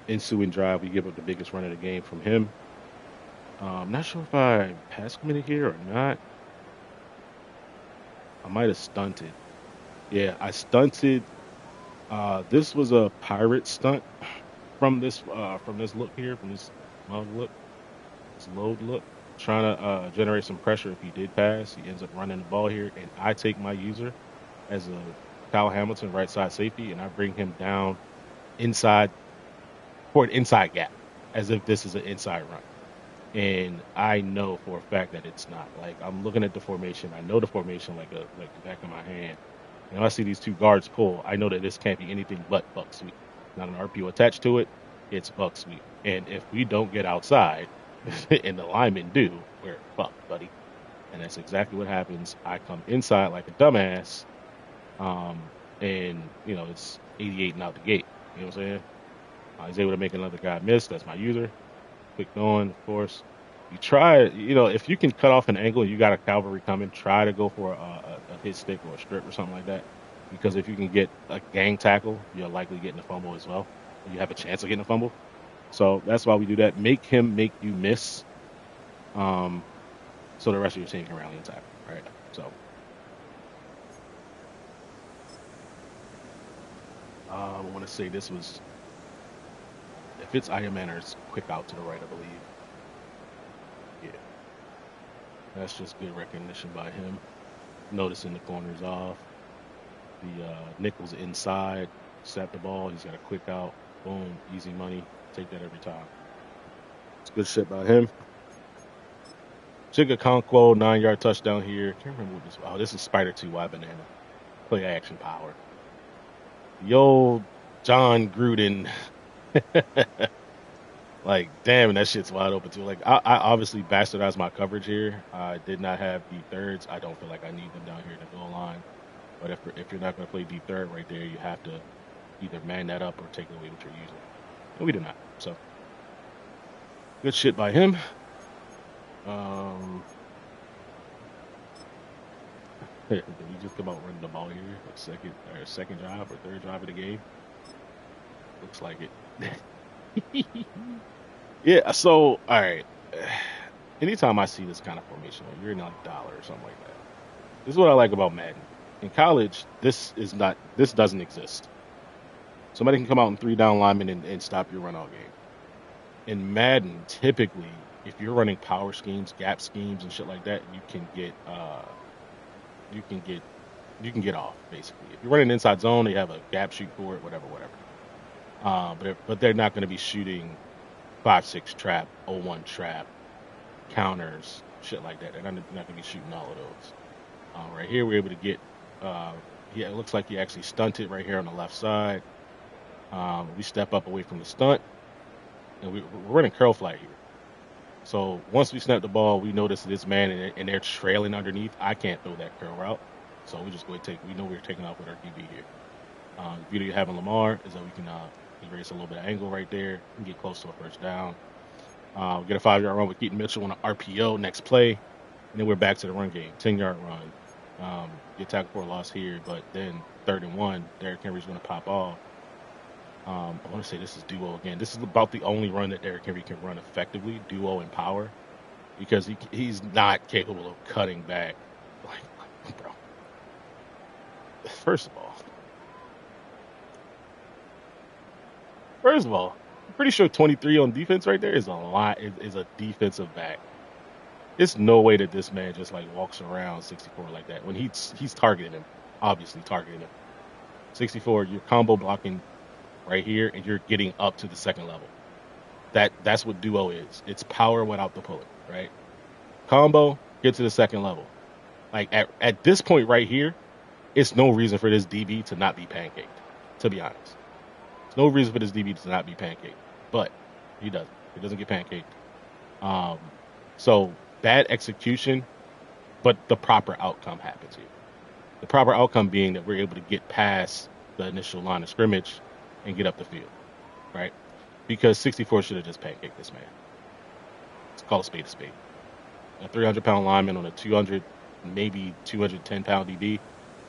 Ensuing drive, we give up the biggest run of the game from him. I'm not sure if I pass committed here or not. I might have stunted. Yeah, I stunted. This was a pirate stunt from this look here, from this load look, trying to generate some pressure. If he did pass, he ends up running the ball here, and I take my user as a Kyle Hamilton right side safety, and I bring him down inside for an inside gap, as if this is an inside run. And I know for a fact that it's not. Like I'm looking at the formation, I know the formation like the back of my hand. And if I see these 2 guards pull, I know that this can't be anything but buck sweep. Not an RPO attached to it, it's buck sweep. And if we don't get outside, and the linemen do, we're fucked, buddy. And that's exactly what happens. I come inside like a dumbass, and it's 88 and out the gate. You know what I'm saying? I was able to make another guy miss. That's my user. Quick going, of course. You try, if you can cut off an angle and you got a cavalry coming, try to go for a hit stick or a strip or something like that. Because if you can get a gang tackle, you're likely getting a fumble as well. You have a chance of getting a fumble. So that's why we do that. Make him make you miss. So the rest of your team can rally and tackle, right? So I want to say this was, if it's Iron Man or it's quick out to the right, I believe. Yeah. That's just good recognition by him. Noticing the corners off. The nickel's inside. Snap the ball. He's got a quick out. Boom. Easy money. Take that every time. It's good shit by him. Chigakonkwo, 9-yard touchdown here. Can't remember what this was. Oh, this is Spider 2 Y Banana. Play action power. Yo, John Gruden. Like, damn, that shit's wide open too. Like, I obviously bastardized my coverage here. I did not have deep thirds. I don't feel like I need them down here in the goal line. But if you're not going to play deep third right there, you have to either man that up or take away what you're using. And we did not. So, good shit by him. Did we just come out running the ball here? Second drive or third drive of the game? Looks like it. Yeah, so, all right. Anytime I see this kind of formation, like you're in like dollar or something like that. This is what I like about Madden. In college, this doesn't exist. Somebody can come out in 3-down linemen and stop your run all game. In Madden, typically, if you're running power schemes, gap schemes, and shit like that, you can get off basically. If you're running inside zone, they have a gap shoot for it, whatever. But they're not going to be shooting 5-6 trap, 0-1 trap, counters, shit like that. They're not going to be shooting all of those. Right here, we're able to get. It looks like he actually stunted right here on the left side. We step up away from the stunt, and we're running curl flat here. So once we snap the ball, we notice this man and they're trailing underneath. I can't throw that curl route, so we just go take. We know we're taking off with our DB here. The beauty of having Lamar is that we can erase a little bit of angle right there and get close to a first down. Get a 5-yard run with Keaton Mitchell on an RPO next play, and then we're back to the run game. 10-yard run. Get tackled for a loss here, but then 3rd and 1, Derrick Henry's going to pop off. I want to say this is duo again. This is about the only run that Derrick Henry can run effectively, duo and power, because he's not capable of cutting back. Like, bro. First of all, I'm pretty sure 23 on defense right there is a lot. Is a defensive back. There's no way that this man just like walks around 64 like that when he's targeting him, obviously targeting him. 64, you're combo blocking right here, and you're getting up to the second level. That's what duo is. It's power without the pulling, right? Combo, get to the second level. Like at this point right here, it's no reason for this DB to not be pancaked, to be honest. There's no reason for this DB to not be pancaked, but he doesn't. He doesn't get pancaked. So bad execution, but the proper outcome happens here. The proper outcome being that we're able to get past the initial line of scrimmage and get up the field, right? Because 64 should have just pancaked this man. Let's call a spade a spade. A 300-pound lineman on a 200, maybe 210-pound DB.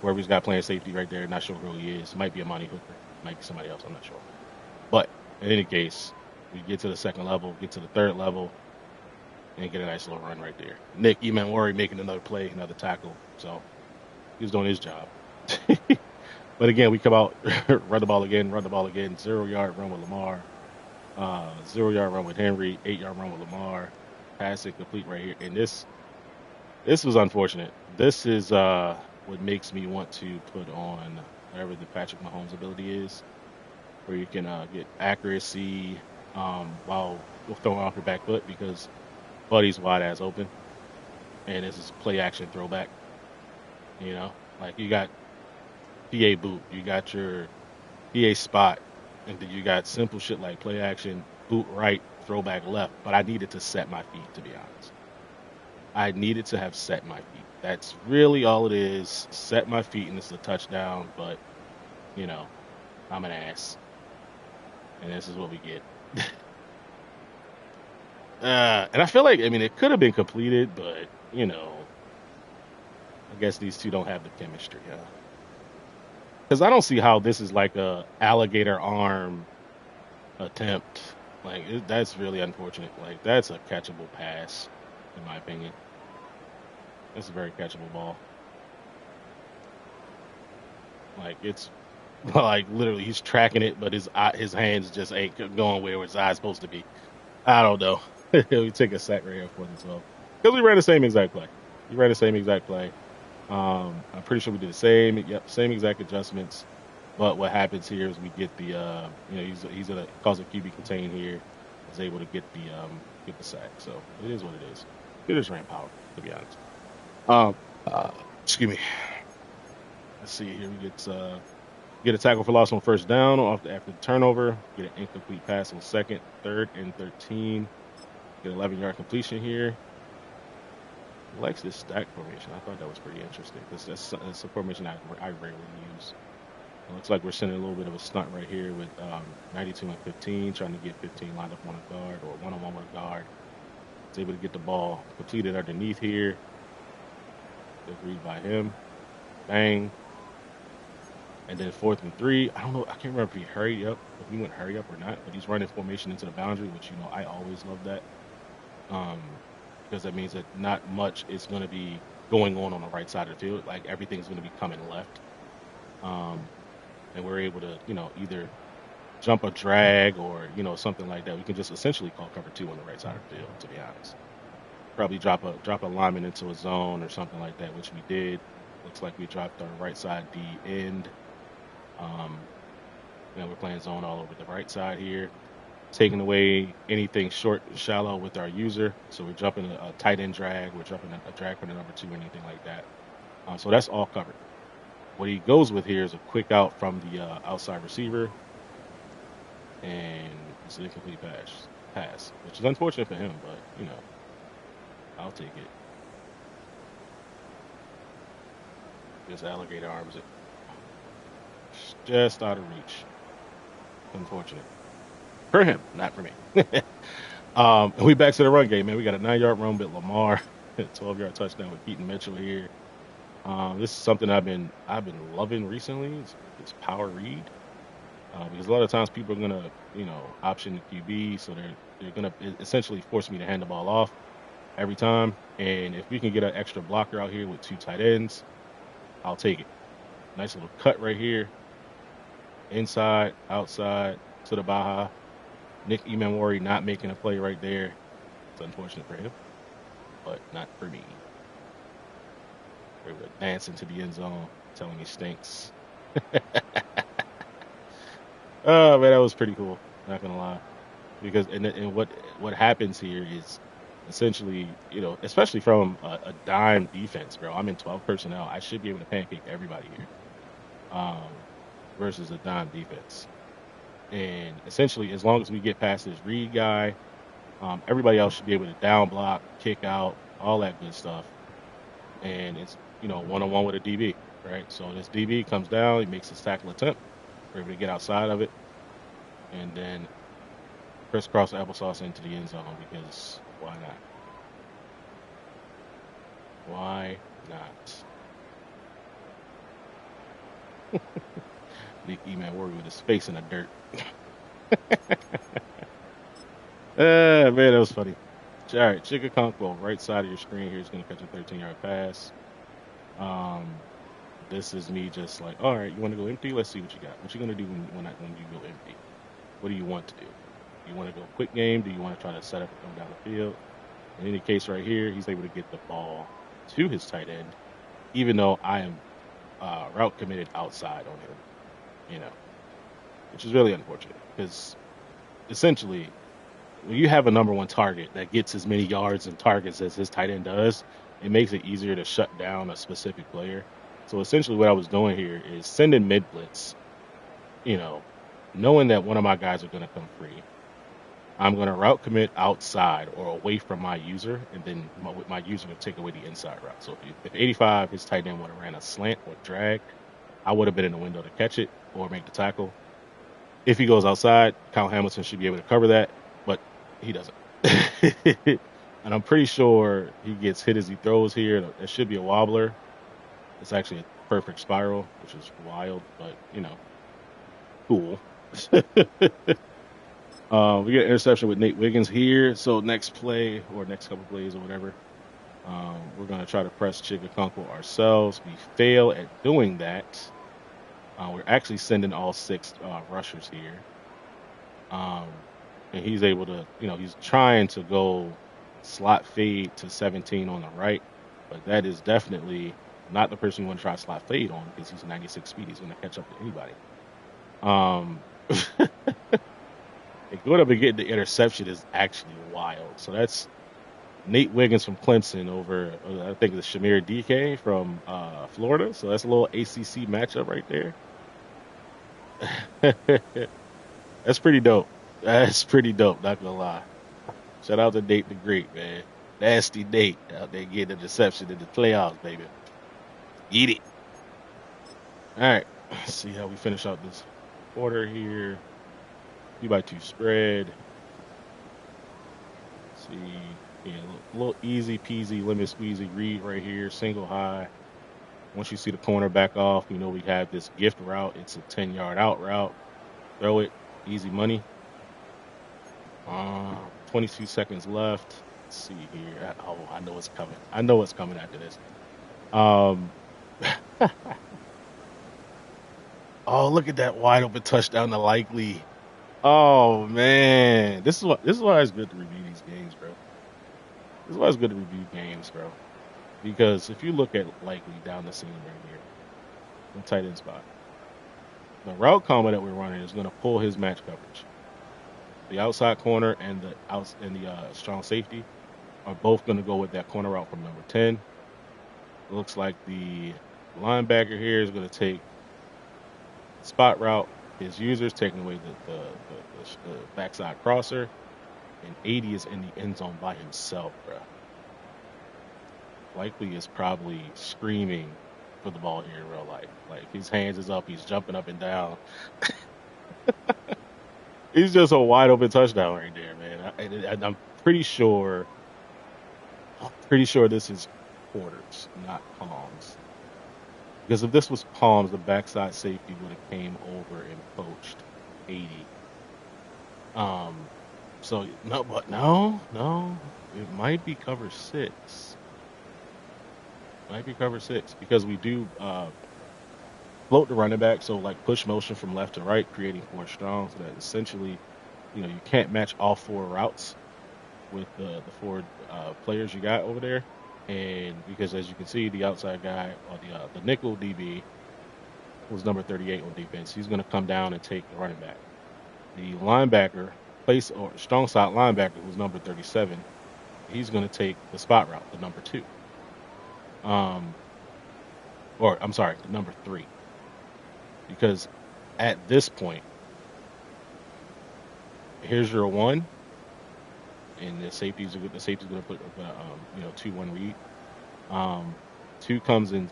Whoever's got playing safety right there, not sure who he is. Might be a Monty Hooker. Might be somebody else. I'm not sure. But in any case, we get to the second level, get to the third level, and get a nice little run right there. Nick Emanwari making another play, another tackle. So he was doing his job. But again, we come out, run the ball again, 0-yard run with Lamar, 0-yard run with Henry, 8-yard run with Lamar, pass it complete right here. And this was unfortunate. This is what makes me want to put on whatever the Patrick Mahomes ability is, where you can get accuracy while throwing off your back foot, because Buddy's wide ass open, and this is play action throwback. You know, like you got PA boot, you got your PA spot, and then you got simple shit like play action, boot right, throwback left. But I needed to set my feet, to be honest. I needed to have set my feet. That's really all it is. Set my feet, and it's a touchdown. But, you know, I'm an ass. And this is what we get. And I feel like, I mean, it could have been completed, but, you know, I guess these two don't have the chemistry, huh? Because I don't see how this is like a alligator arm attempt. Like, that's really unfortunate. Like, that's a catchable pass, in my opinion. That's a very catchable ball. Like, it's like literally he's tracking it, but his hands just ain't going where his eye's supposed to be. I don't know. We take a sack right here for this well. Because we ran the same exact play. I'm pretty sure we did the same exact adjustments. But what happens here is we get the, he's gonna cause a QB contain here. Is able to get the sack. So it is what it is. It just ran power, to be honest. Excuse me. Let's see here. We get a tackle for loss on first down after the turnover. Get an incomplete pass on second, 3rd and 13. Get an 11-yard completion here. He likes this stack formation. I thought that was pretty interesting. That's a formation I rarely use. It looks like we're sending a little bit of a stunt right here with 92 and 15, trying to get 15 lined up on a guard or one-on-one with a guard. He's able to get the ball completed underneath here. Agreed by him. Bang. And then 4th and 3. I don't know. I can't remember if he went hurry up or not. But he's running formation into the boundary, which, you know, I always love that. Because that means that not much is going to be going on the right side of the field. Like, everything's going to be coming left. And we're able to, you know, either jump a drag or, you know, something like that. We can just essentially call cover 2 on the right side of the field, to be honest. Probably drop a lineman into a zone or something like that, which we did. Looks like we dropped our right side D end. And we're playing zone all over the right side here. Taking away anything short and shallow with our user. So we're jumping a tight end drag. We're jumping a drag for the number 2 or anything like that. So that's all covered. What he goes with here is a quick out from the outside receiver. And it's an incomplete pass. pass, which is unfortunate for him, but, I'll take it. Just alligator arms it. Just out of reach. Unfortunate. For him, not for me. And we back to the run game, man. We got a 9-yard run with Lamar, 12-yard touchdown with Keaton Mitchell here. This is something I've been loving recently. It's power read, because a lot of times people are gonna option the QB, so they're gonna essentially force me to hand the ball off every time. And if we can get an extra blocker out here with 2 tight ends, I'll take it. Nice little cut right here, inside, outside to the Baja. Nick Emmanwori not making a play right there. It's unfortunate for him, but not for me. We're dancing to the end zone, telling me stinks. Oh man, that was pretty cool. Not gonna lie, because and what happens here is essentially, especially from a dime defense, bro. I'm in 12 personnel. I should be able to pancake everybody here, versus a dime defense. And essentially, as long as we get past this read guy, everybody else should be able to down block, kick out, all that good stuff. And it's, one-on-one with a DB, right? So this DB comes down, he makes his tackle attempt. We're able to get outside of it. And then crisscross applesauce into the end zone, because why not? Why not? Nick Emmanwori with his face in the dirt. Man, that was funny. All right, Chigakonkwo, right side of your screen here is going to catch a 13-yard pass. This is me just like, all right, you want to go empty? Let's see what you got. What you going to do when you go empty? What do you want to do? You want to go quick game? Do you want to try to set up and come down the field? In any case, right here, he's able to get the ball to his tight end, even though I am route committed outside on him, which is really unfortunate, because essentially, when you have a number one target that gets as many yards and targets as his tight end does, it makes it easier to shut down a specific player. So essentially what I was doing here is sending mid blitz, knowing that one of my guys are going to come free. I'm going to route commit outside or away from my user, and then my user will take away the inside route. So if 85, his tight end would have ran a slant or drag, I would have been in the window to catch it or make the tackle. If he goes outside, Kyle Hamilton should be able to cover that, but he doesn't. And I'm pretty sure he gets hit as he throws here. There should be a wobbler. It's actually a perfect spiral, which is wild, but, cool. We get an interception with Nate Wiggins here. So next play, or next couple plays or whatever, we're going to try to press Chigakonkwo ourselves. We fail at doing that. We're actually sending all 6 rushers here. And he's able to, he's trying to go slot fade to 17 on the right, but that is definitely not the person you want to try slot fade on, because he's 96 speed. He's going to catch up to anybody. Going up and getting the interception is actually wild. So that's Nate Wiggins from Clemson over, I think it's Shamir DK from Florida. So that's a little ACC matchup right there. That's pretty dope. That's pretty dope, not gonna lie. Shout out to Nate the Great, man. Nasty Nate out there getting a deception in the playoffs, baby. Eat it. All right, let's see how we finish out this quarter here. 2-by-2 spread. Let's see, yeah, a little easy peasy, lemon squeezy read right here, single high. Once you see the corner back off, we have this gift route. It's a 10-yard out route. Throw it, easy money. 22 seconds left. Let's see here. Oh, I know what's coming. I know what's coming after this. Oh, look at that wide open touchdown to Likely. Oh man, this is why it's good to review these games, bro. This is why it's good to review games, bro. Because if you look at Likely down the seam right here, the tight end spot, the route combo that we're running is going to pull his match coverage. The outside corner and the strong safety are both going to go with that corner route from number 10. It looks like the linebacker here is going to take spot route. His user's taking away the backside crosser. and 80 is in the end zone by himself, bro. Likely is probably screaming for the ball here in real life. Like his hands is up, he's jumping up and down. He's just a wide open touchdown right there, man. And I'm pretty sure this is quarters, not palms. Because if this was palms, the backside safety would have came over and poached 80. So no, but no, it might be cover 6. Might be cover 6 because we do float the running back, so like push motion from left to right, creating 4 strong, so that essentially, you can't match all 4 routes with the 4 players you got over there. And because as you can see, the outside guy or the nickel DB was number 38 on defense. He's going to come down and take the running back. The linebacker, strong side linebacker, who's number 37, he's going to take the spot route, the number 2. The number 3. Because at this point, here's your 1. And the safety's going to put 2-1 read. 2 comes in.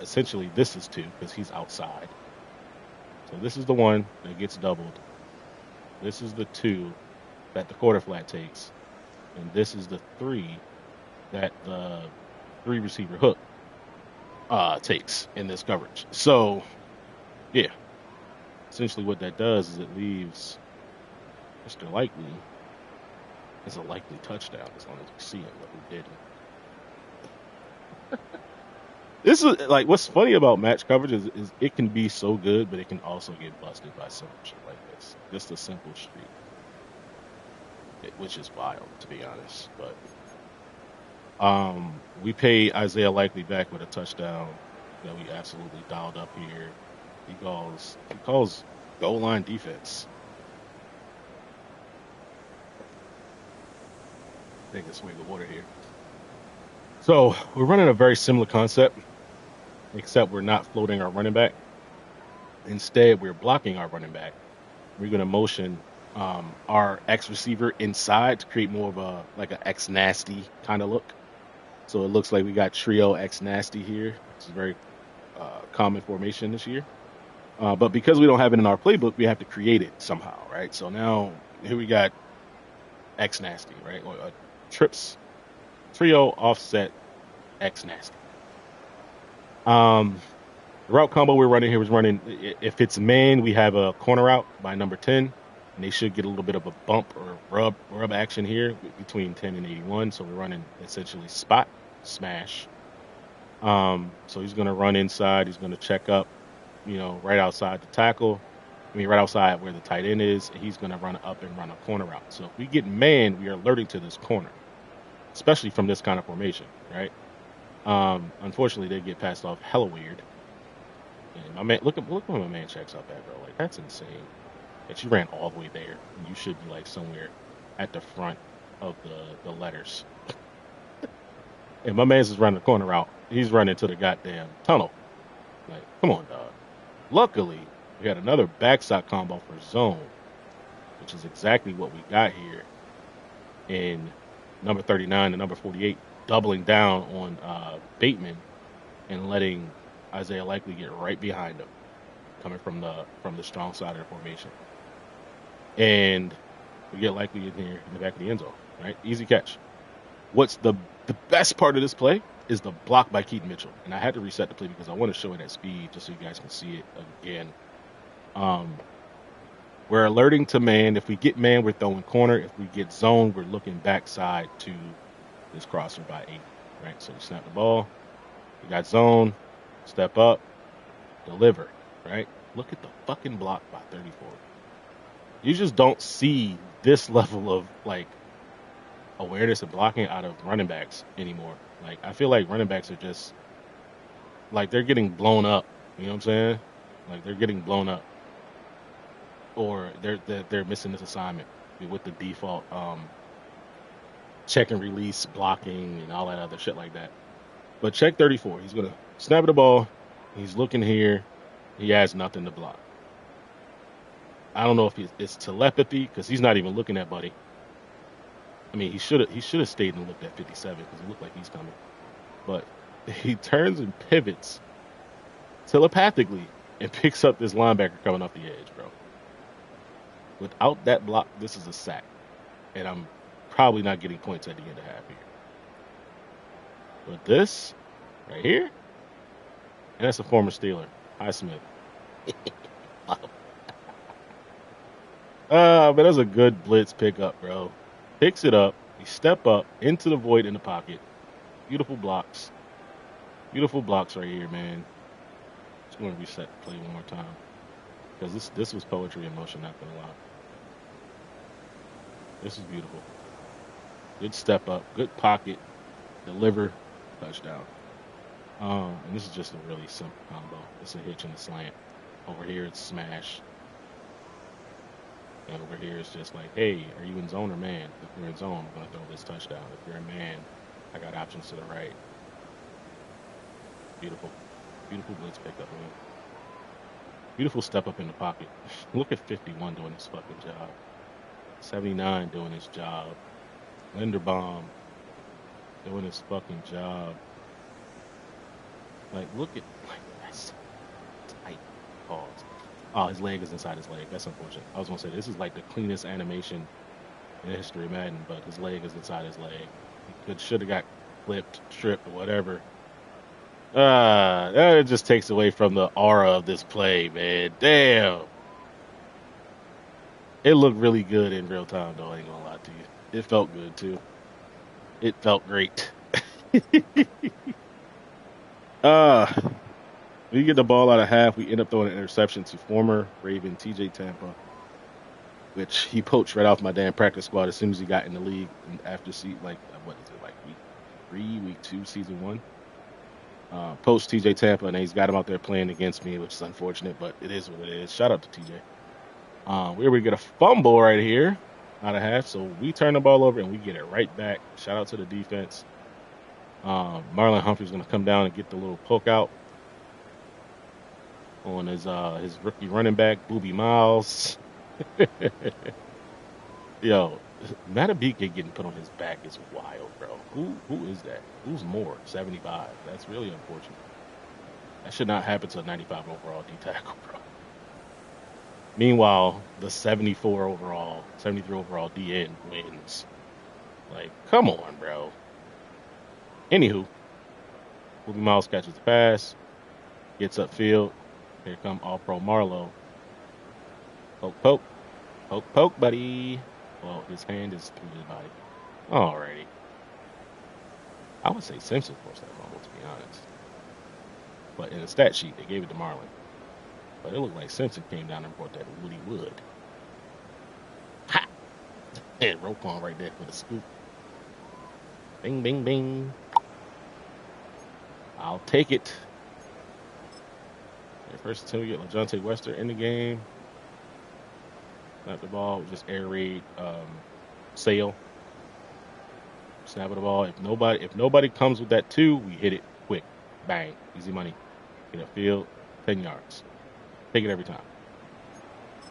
Essentially, this is 2 because he's outside. So this is the 1 that gets doubled. This is the 2 that the quarter flat takes, and this is the 3 that the 3 receiver hook takes in this coverage. So, yeah, essentially what that does is it leaves Mr. Likely. It's a likely touchdown as long as we see him, but we didn't. This is like what's funny about match coverage is it can be so good, but it can also get busted by some shit like this. Just a simple streak, which is wild to be honest. But we paid Isaiah Likely back with a touchdown that we absolutely dialed up here. He calls goal line defense. Take a swig of water here. So we're running a very similar concept, except we're not floating our running back. Instead, we're blocking our running back. We're going to motion our X receiver inside to create more of a X nasty kind of look. So it looks like we got trio X nasty here. It's a very common formation this year. But because we don't have it in our playbook, we have to create it somehow, right? So now here we got X nasty, right? Or trips, trio, offset, X nasty. The route combo we're running here is running, if it's man, we have a corner route by number 10, and they should get a little bit of a bump or rub action here between 10 and 81. So we're running essentially spot, smash. So he's going to run inside. He's going to check up, right outside the tackle. Right outside where the tight end is. He's going to run up and run a corner route. So if we get man, we are alerting to this corner, especially from this kind of formation, right? Unfortunately, they get passed off hella weird. And my man, look where my man checks up at, bro. Like, that's insane. That you ran all the way there, and you should be somewhere at the front of the letters. And my man's just running the corner route. He's running to the goddamn tunnel. Like, come on, dog. Luckily, we had another backside combo for zone, which is exactly what we got here in number 39 and number 48, doubling down on Bateman and letting Isaiah Likely get right behind him, coming from the strong side of the formation. And we get Likely in here in the back of the end zone, right? Easy catch. What's the best part of this play is the block by Keaton Mitchell. And I had to reset the play because I want to show it at speed just so you guys can see it again. We're alerting to man. If we get man, we're throwing corner. If we get zone, we're looking backside to this crosser by 8, right? So we snap the ball. We got zone, step up, deliver, right? Look at the fucking block by 34. You just don't see this level of awareness and blocking out of running backs anymore. I feel like running backs are just they're getting blown up. You know what I'm saying? They're getting blown up, or they're missing this assignment with the default check and release blocking and all that other shit like that. But check 34. He's gonna snap the ball. He's looking here. He has nothing to block. I don't know if it's telepathy because he's not even looking at Buddy. I mean, he should have stayed and looked at 57 because it looked like he's coming. But he turns and pivots telepathically and picks up this linebacker coming off the edge, bro. Without that block, this is a sack. And I'm probably not getting points at the end of half here. But this, right here, and that's a former Steeler, Highsmith. But that's a good blitz pickup, bro. Picks it up. He step up into the void in the pocket. Beautiful blocks. Beautiful blocks right here, man. Just going to reset the play one more time. Because this was poetry in motion, not going to lie. This is beautiful. Good step up. Good pocket. Deliver. Touchdown. And this is just a really simple combo. It's a hitch and a slant. Over here, it's smash. And over here, it's just like, hey, are you in zone or man? If you're in zone, I'm going to throw this touchdown. If you're in man, I got options to the right. Beautiful. Beautiful blitz pickup, man. Beautiful step up in the pocket. Look at 51 doing his fucking job. 79 doing his job. Linderbaum doing his fucking job. Like, look at, like, that's tight. Pause. Oh, his leg is inside his leg. That's unfortunate. I was going to say, this is like the cleanest animation in the history of Madden, but his leg is inside his leg. He should have got clipped, stripped, or whatever. That just takes away from the aura of this play, man. Damn. It looked really good in real time, though. I ain't gonna lie to you. It felt good, too. It felt great. We get the ball out of half. We end up throwing an interception to former Raven TJ Tampa, which he poached right off my damn practice squad as soon as he got in the league. And after week 3, week 2, season 1. Poached TJ Tampa, and he's got him out there playing against me, which is unfortunate, but it is what it is. Shout out to TJ. We get a fumble right here out of half, so we turn the ball over and we get it right back. Shout out to the defense. Marlon Humphrey's going to come down and get the little poke out on his rookie running back, Booby Miles. Yo, Matabike getting put on his back is wild, bro. Who is that? Who's more? 75. That's really unfortunate. That should not happen to a 95 overall D tackle, bro. Meanwhile, the 74 overall, 73 overall DN wins. Like, come on, bro. Anywho, Booby Miles catches the pass, gets upfield. Here come All-Pro Marlowe. Poke, poke. Poke, poke, buddy. Well, his hand is through his body. Alrighty. I would say Simpson forced that fumble, to be honest. But in the stat sheet, they gave it to Marlon. But it looked like Simpson came down and brought that Woody Wood. Ha! And Roquan right there for the scoop. Bing, bing, bing. I'll take it. First time we get LaJohntay Wester in the game. Snap the ball, just air raid, sail. Snap the ball. If nobody comes with that 2, we hit it quick. Bang. Easy money. Get a field, 10 yards. Take it every time.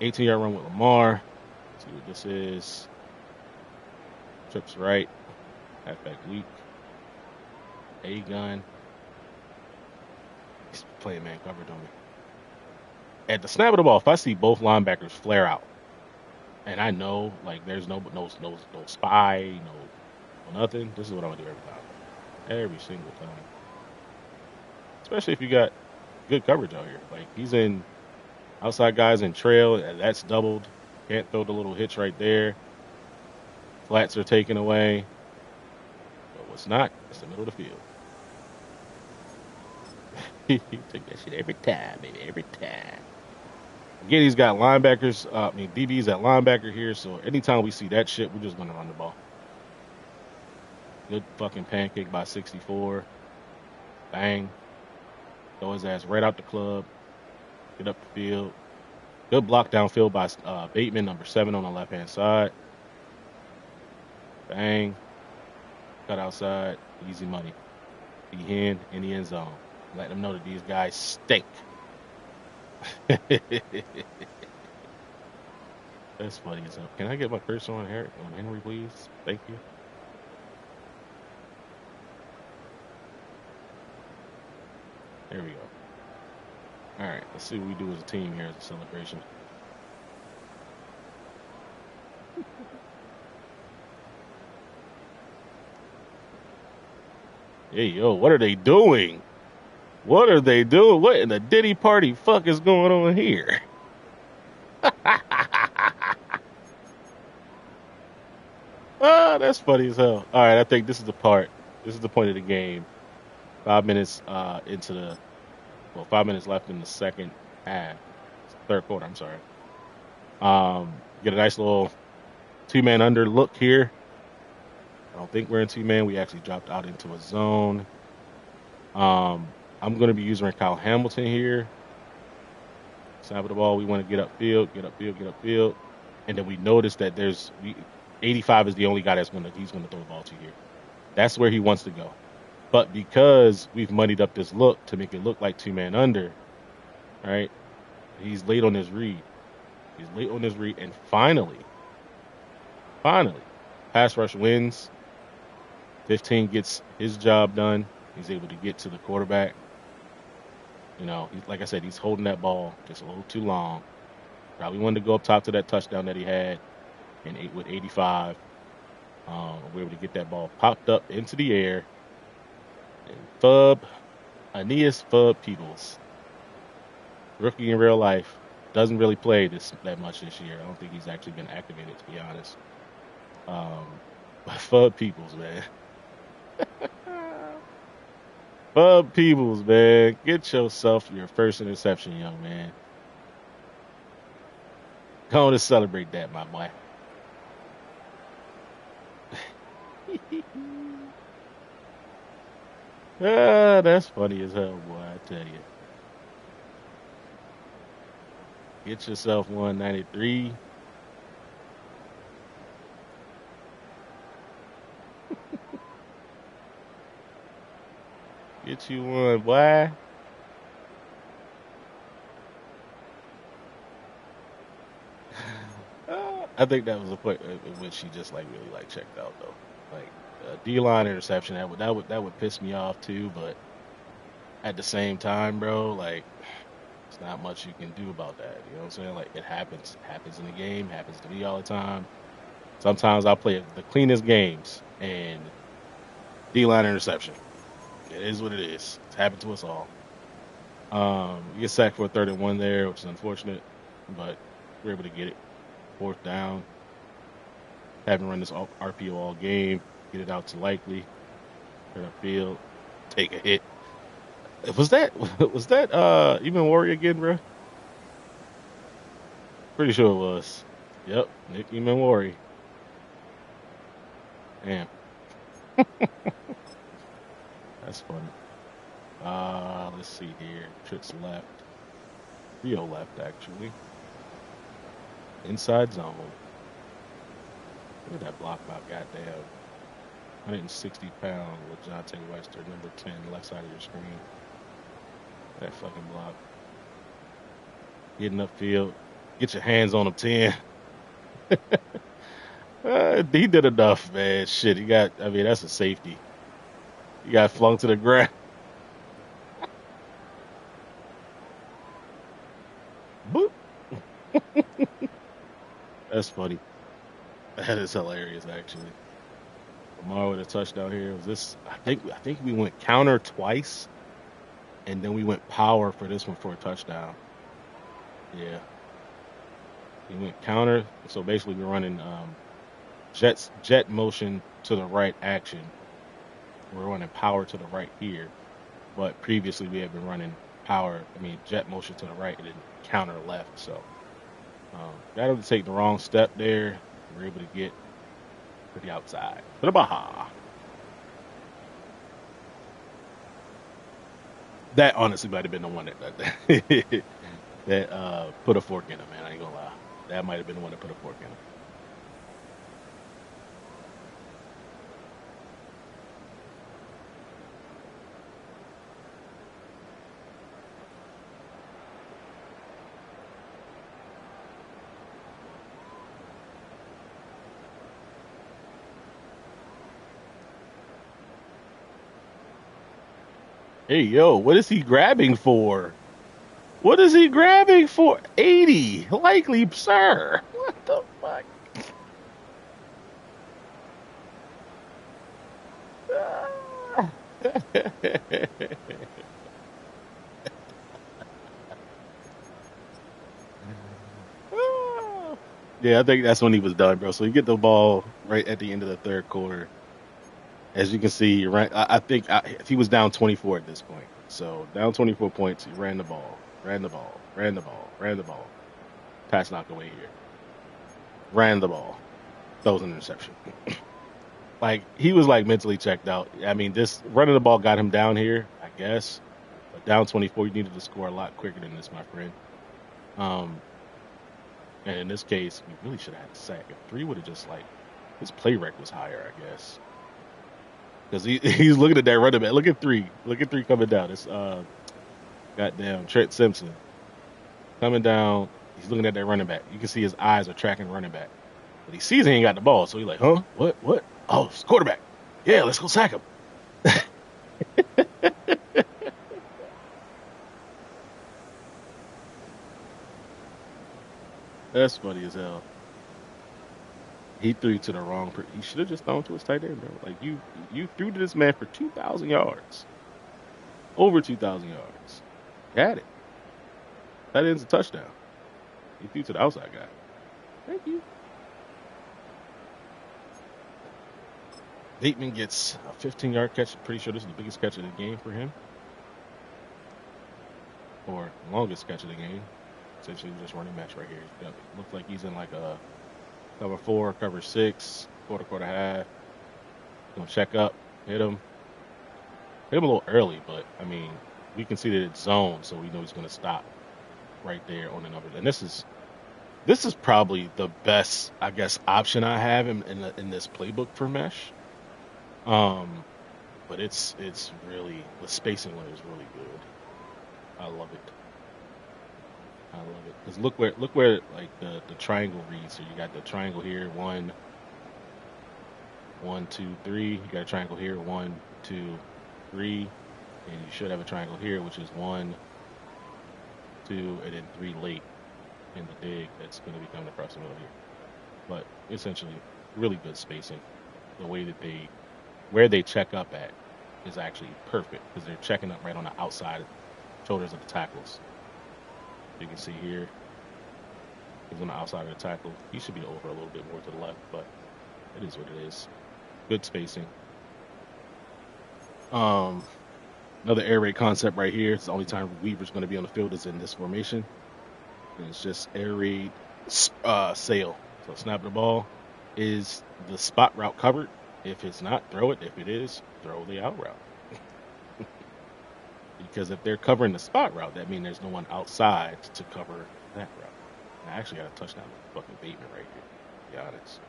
18-yard run with Lamar. Let's see what this is. Trips right. Halfback weak. A-gun. He's playing man cover, don't he? At the snap of the ball, if I see both linebackers flare out, and I know like there's no spy, no nothing, this is what I'm gonna do every time. Every single time. Especially if you got good coverage out here. Like he's in outside guys in trail, that's doubled. Can't throw the little hitch right there. Flats are taken away. But what's not, it's the middle of the field. You take that shit every time, baby, every time. Again, he's got linebackers, DBs at linebacker here, so anytime we see that shit, we're just going to run the ball. Good fucking pancake by 64. Bang. Throw his ass right out the club. Get up the field. Good block downfield by Bateman, number 7 on the left-hand side. Bang. Cut outside. Easy money. Be in the end zone. Let them know that these guys stink. That's funny as hell. Can I get my cursor on Henry, please? Thank you. There we go. All right, let's see what we do as a team here as a celebration. Hey, yo, what are they doing? What are they doing? What in the Diddy party fuck is going on here? Ah, that's funny as hell. All right, I think this is the part. This is the point of the game. 5 minutes into the 5 minutes left in the second half, third quarter. I'm sorry. Get a nice little 2-man under look here. I don't think we're in 2-man. We actually dropped out into a zone. I'm going to be using Kyle Hamilton here. Snap of the ball. We want to get upfield, get upfield. And then we notice that 85 is the only guy he's going to throw the ball to here. That's where he wants to go. But because we've muddied up this look to make it look like 2-man under, right? He's late on his read. And finally, pass rush wins. 15 gets his job done. He's able to get to the quarterback. You know, like I said, he's holding that ball just a little too long. Probably wanted to go up top to that touchdown that he had with 85. We were able to get that ball popped up into the air. And Aeneas Fub Peoples, rookie in real life, doesn't really play that much this year. I don't think he's actually been activated, to be honest. But Fub Peoples, man. Fub Peoples, man. Get yourself your first interception, young man. Go on to celebrate that, my boy. That's funny as hell, boy, I tell you. Get yourself 193. Get you one, boy. I think that was a point at which she just really checked out though. Like D-line interception, that would piss me off too. But at the same time, bro, like there's not much you can do about that. You know what I'm saying? Like it happens in the game, happens to me all the time. Sometimes I play the cleanest games and D-line interception. It is what it is. It's happened to us all. We get sacked for a 3rd and 1 there, which is unfortunate, but we're able to get it. 4th down. Haven't run this RPO all game. Get it out to Likely. Turn upfield. Take a hit. Was that even Warrior again, bro? Pretty sure it was. Yep, Nick Warrior. Damn. That's funny. Let's see here. Trips left. Rio left, actually. Inside zone. Look at that block by goddamn 160-pound LaJonte Wester, number 10, left side of your screen. That fucking block. Getting upfield. Get your hands on him, 10. He did enough, man. Shit, that's a safety. He got flung to the ground. Boop. That's funny. That is hilarious, actually. Lamar with a touchdown here. I think we went counter twice, and then we went power for this one for a touchdown. Yeah. We went counter, so basically we're running jet motion to the right action. We're running power to the right here, but previously we had been running jet motion to the right and then counter left. So got to take the wrong step there. We're able to get to the outside. To the Baja. That honestly might have been the one that put a fork in him, man. I ain't gonna lie. That might have been the one that put a fork in him. Hey, yo, what is he grabbing for? What is he grabbing for? 80, likely, sir. What the fuck? Yeah, I think that's when he was done, bro. So you get the ball right at the end of the third quarter. As you can see, I think he was down 24 at this point. So down 24 points, he ran the ball, ran the ball, ran the ball, ran the ball. Pass knocked away here. Ran the ball. That was an interception. Like he was like mentally checked out. I mean, this running the ball got him down here, I guess. But down 24, you needed to score a lot quicker than this, my friend. Um, and in this case, we really should have had a sack. If three would have just like his play rec was higher, I guess. Because he's looking at that running back. Look at three. Look at three coming down. It's goddamn Trent Simpson coming down. He's looking at that running back. You can see his eyes are tracking running back. But he sees he ain't got the ball, so he's like, huh? What? Oh, it's quarterback. Yeah, let's go sack him. That's funny as hell. He threw to the wrong person. He should have just thrown to his tight end, bro. Like you threw to this man for 2,000 yards. Over 2,000 yards. Got it. That ends a touchdown. He threw to the outside guy. Thank you. Bateman gets a 15-yard catch. Pretty sure this is the biggest catch of the game for him. Or longest catch of the game. Essentially just running match right here. Looks like he's in like a cover 4, cover 6, quarter half. Gonna check up, hit him. Hit him a little early, but I mean, we can see that it's zone, so we know he's gonna stop right there on the numbers. And this is probably the best, I guess, option I have in this playbook for mesh. But it's really, the spacing one is really good. I love it. I love it. Cause look where like the triangle reads. So you got the triangle here, 1, 2, 3. You got a triangle here, 1, 2, 3, and you should have a triangle here, which is 1, 2, and then 3 late in the dig. That's going to be coming across the middle here. But essentially, really good spacing. The way that where they check up at is actually perfect because they're checking up right on the outside shoulders of the tackles. You can see here, he's on the outside of the tackle. He should be over a little bit more to the left, but it is what it is. Good spacing. Another air raid concept right here. It's the only time Weaver's going to be on the field is in this formation. And it's just air raid sail. So snap the ball. Is the spot route covered? If it's not, throw it. If it is, throw the out route. Because if they're covering the spot route, that means there's no one outside to cover that route. And I actually got a touchdown with fucking Bateman right here, to be honest.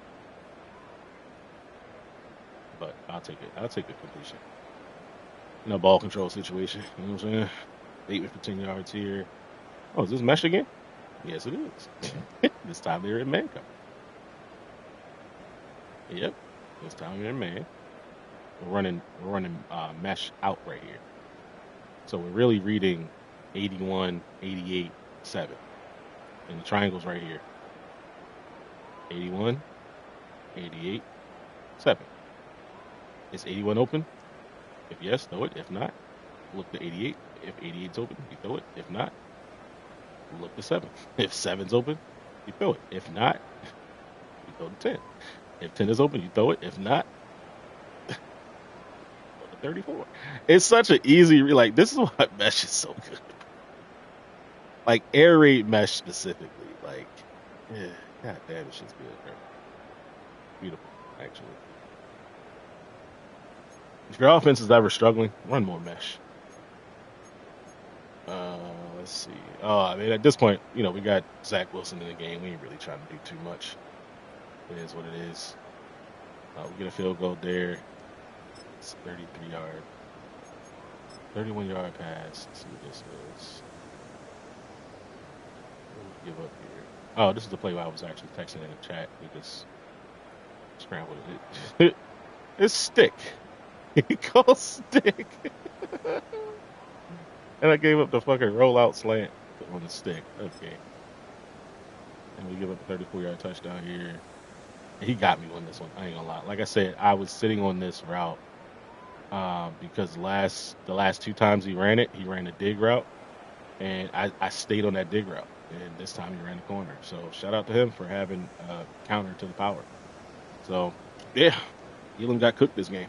But I'll take it. I'll take the completion. Ball control situation. You know what I'm saying? Bateman for 10 yards here. Oh, is this mesh again? Yes, it is. This time they're in man cover. Yep. This time they're in man. We're running mesh out right here. So we're really reading 81, 88, 7. And the triangle's right here. 81, 88, 7. Is 81 open? If yes, throw it. If not, look to 88. If 88's open, you throw it. If not, look to 7. If 7's open, you throw it. If not, you throw to 10. If 10 is open, you throw it. If not, 34. It's such an easy, like, this is why mesh is so good. Like, air raid mesh specifically. Like, yeah, god damn, this shit's good, bro. Beautiful, actually. If your offense is ever struggling, run more mesh. Let's see. Oh, I mean, at this point, we got Zach Wilson in the game. We ain't really trying to do too much. It is what it is. We get a field goal there. It's 33-yard, 31-yard pass. Let's see what this is. Give up here. Oh, this is the play where I was actually texting in the chat. We just scrambled it. It's stick. He calls stick. And I gave up the fucking rollout slant on the stick. Okay. And we give up a 34-yard touchdown here. He got me on this one. I ain't gonna lie. Like I said, I was sitting on this route because the last 2 times he ran a dig route, and I stayed on that dig route. And this time he ran the corner. So shout out to him for having counter to the power. So yeah, Elam got cooked this game.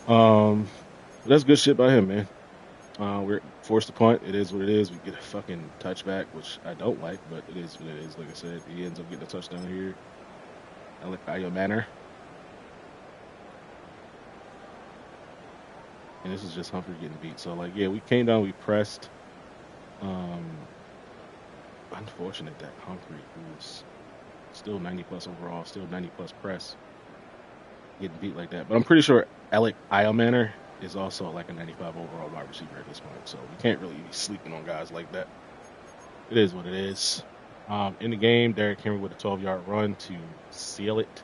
That's good shit by him, man. We're forced to punt. It is what it is. We get a fucking touchback, which I don't like, but it is what it is. Like I said, he ends up getting a touchdown here. I like Io Manor. And this is just Humphrey getting beat. So, like, yeah, we came down, we pressed. Unfortunate that Humphrey, who's still 90-plus overall, still 90-plus press, getting beat like that. But I'm pretty sure Alec Io Manor is also like a 95 overall wide receiver at this point. So we can't really be sleeping on guys like that. It is what it is. In the game, Derrick Henry with a 12-yard run to seal it.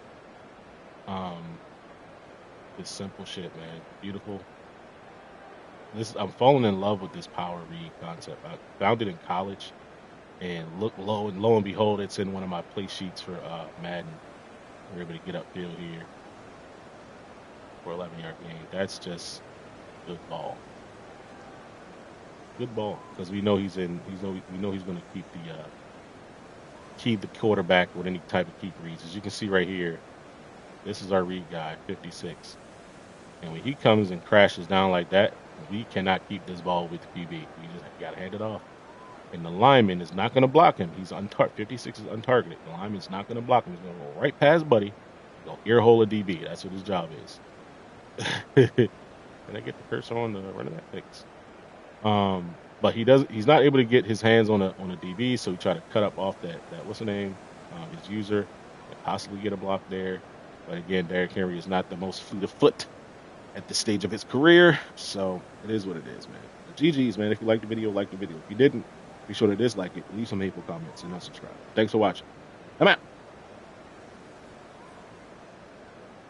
It's simple shit, man. Beautiful. I'm falling in love with this power read concept. I found it in college, and lo and behold, it's in one of my play sheets for Madden. We're able to get upfield here for 11-yard gain. That's just good ball. Good ball, because we know he's going to keep the quarterback with any type of keep reads. As you can see right here, this is our read guy, 56. And when he comes and crashes down like that, we cannot keep this ball with the QB. We just got to hand it off. And the lineman is not going to block him. 56 is untargeted. The lineman's not going to block him. He's going to go right past Buddy. Go earhole a DB. That's what his job is. And I get the cursor on the running back picks. But he's not able to get his hands on a DB, so he tried to cut up off that what's the name? His user, and possibly get a block there. But again, Derrick Henry is not the most fleet of foot at this stage of his career, so it is what it is, man. But GG's, man. If you liked the video, like the video. If you didn't, be sure to dislike it, leave some hateful comments, and unsubscribe. Thanks for watching. I'm out.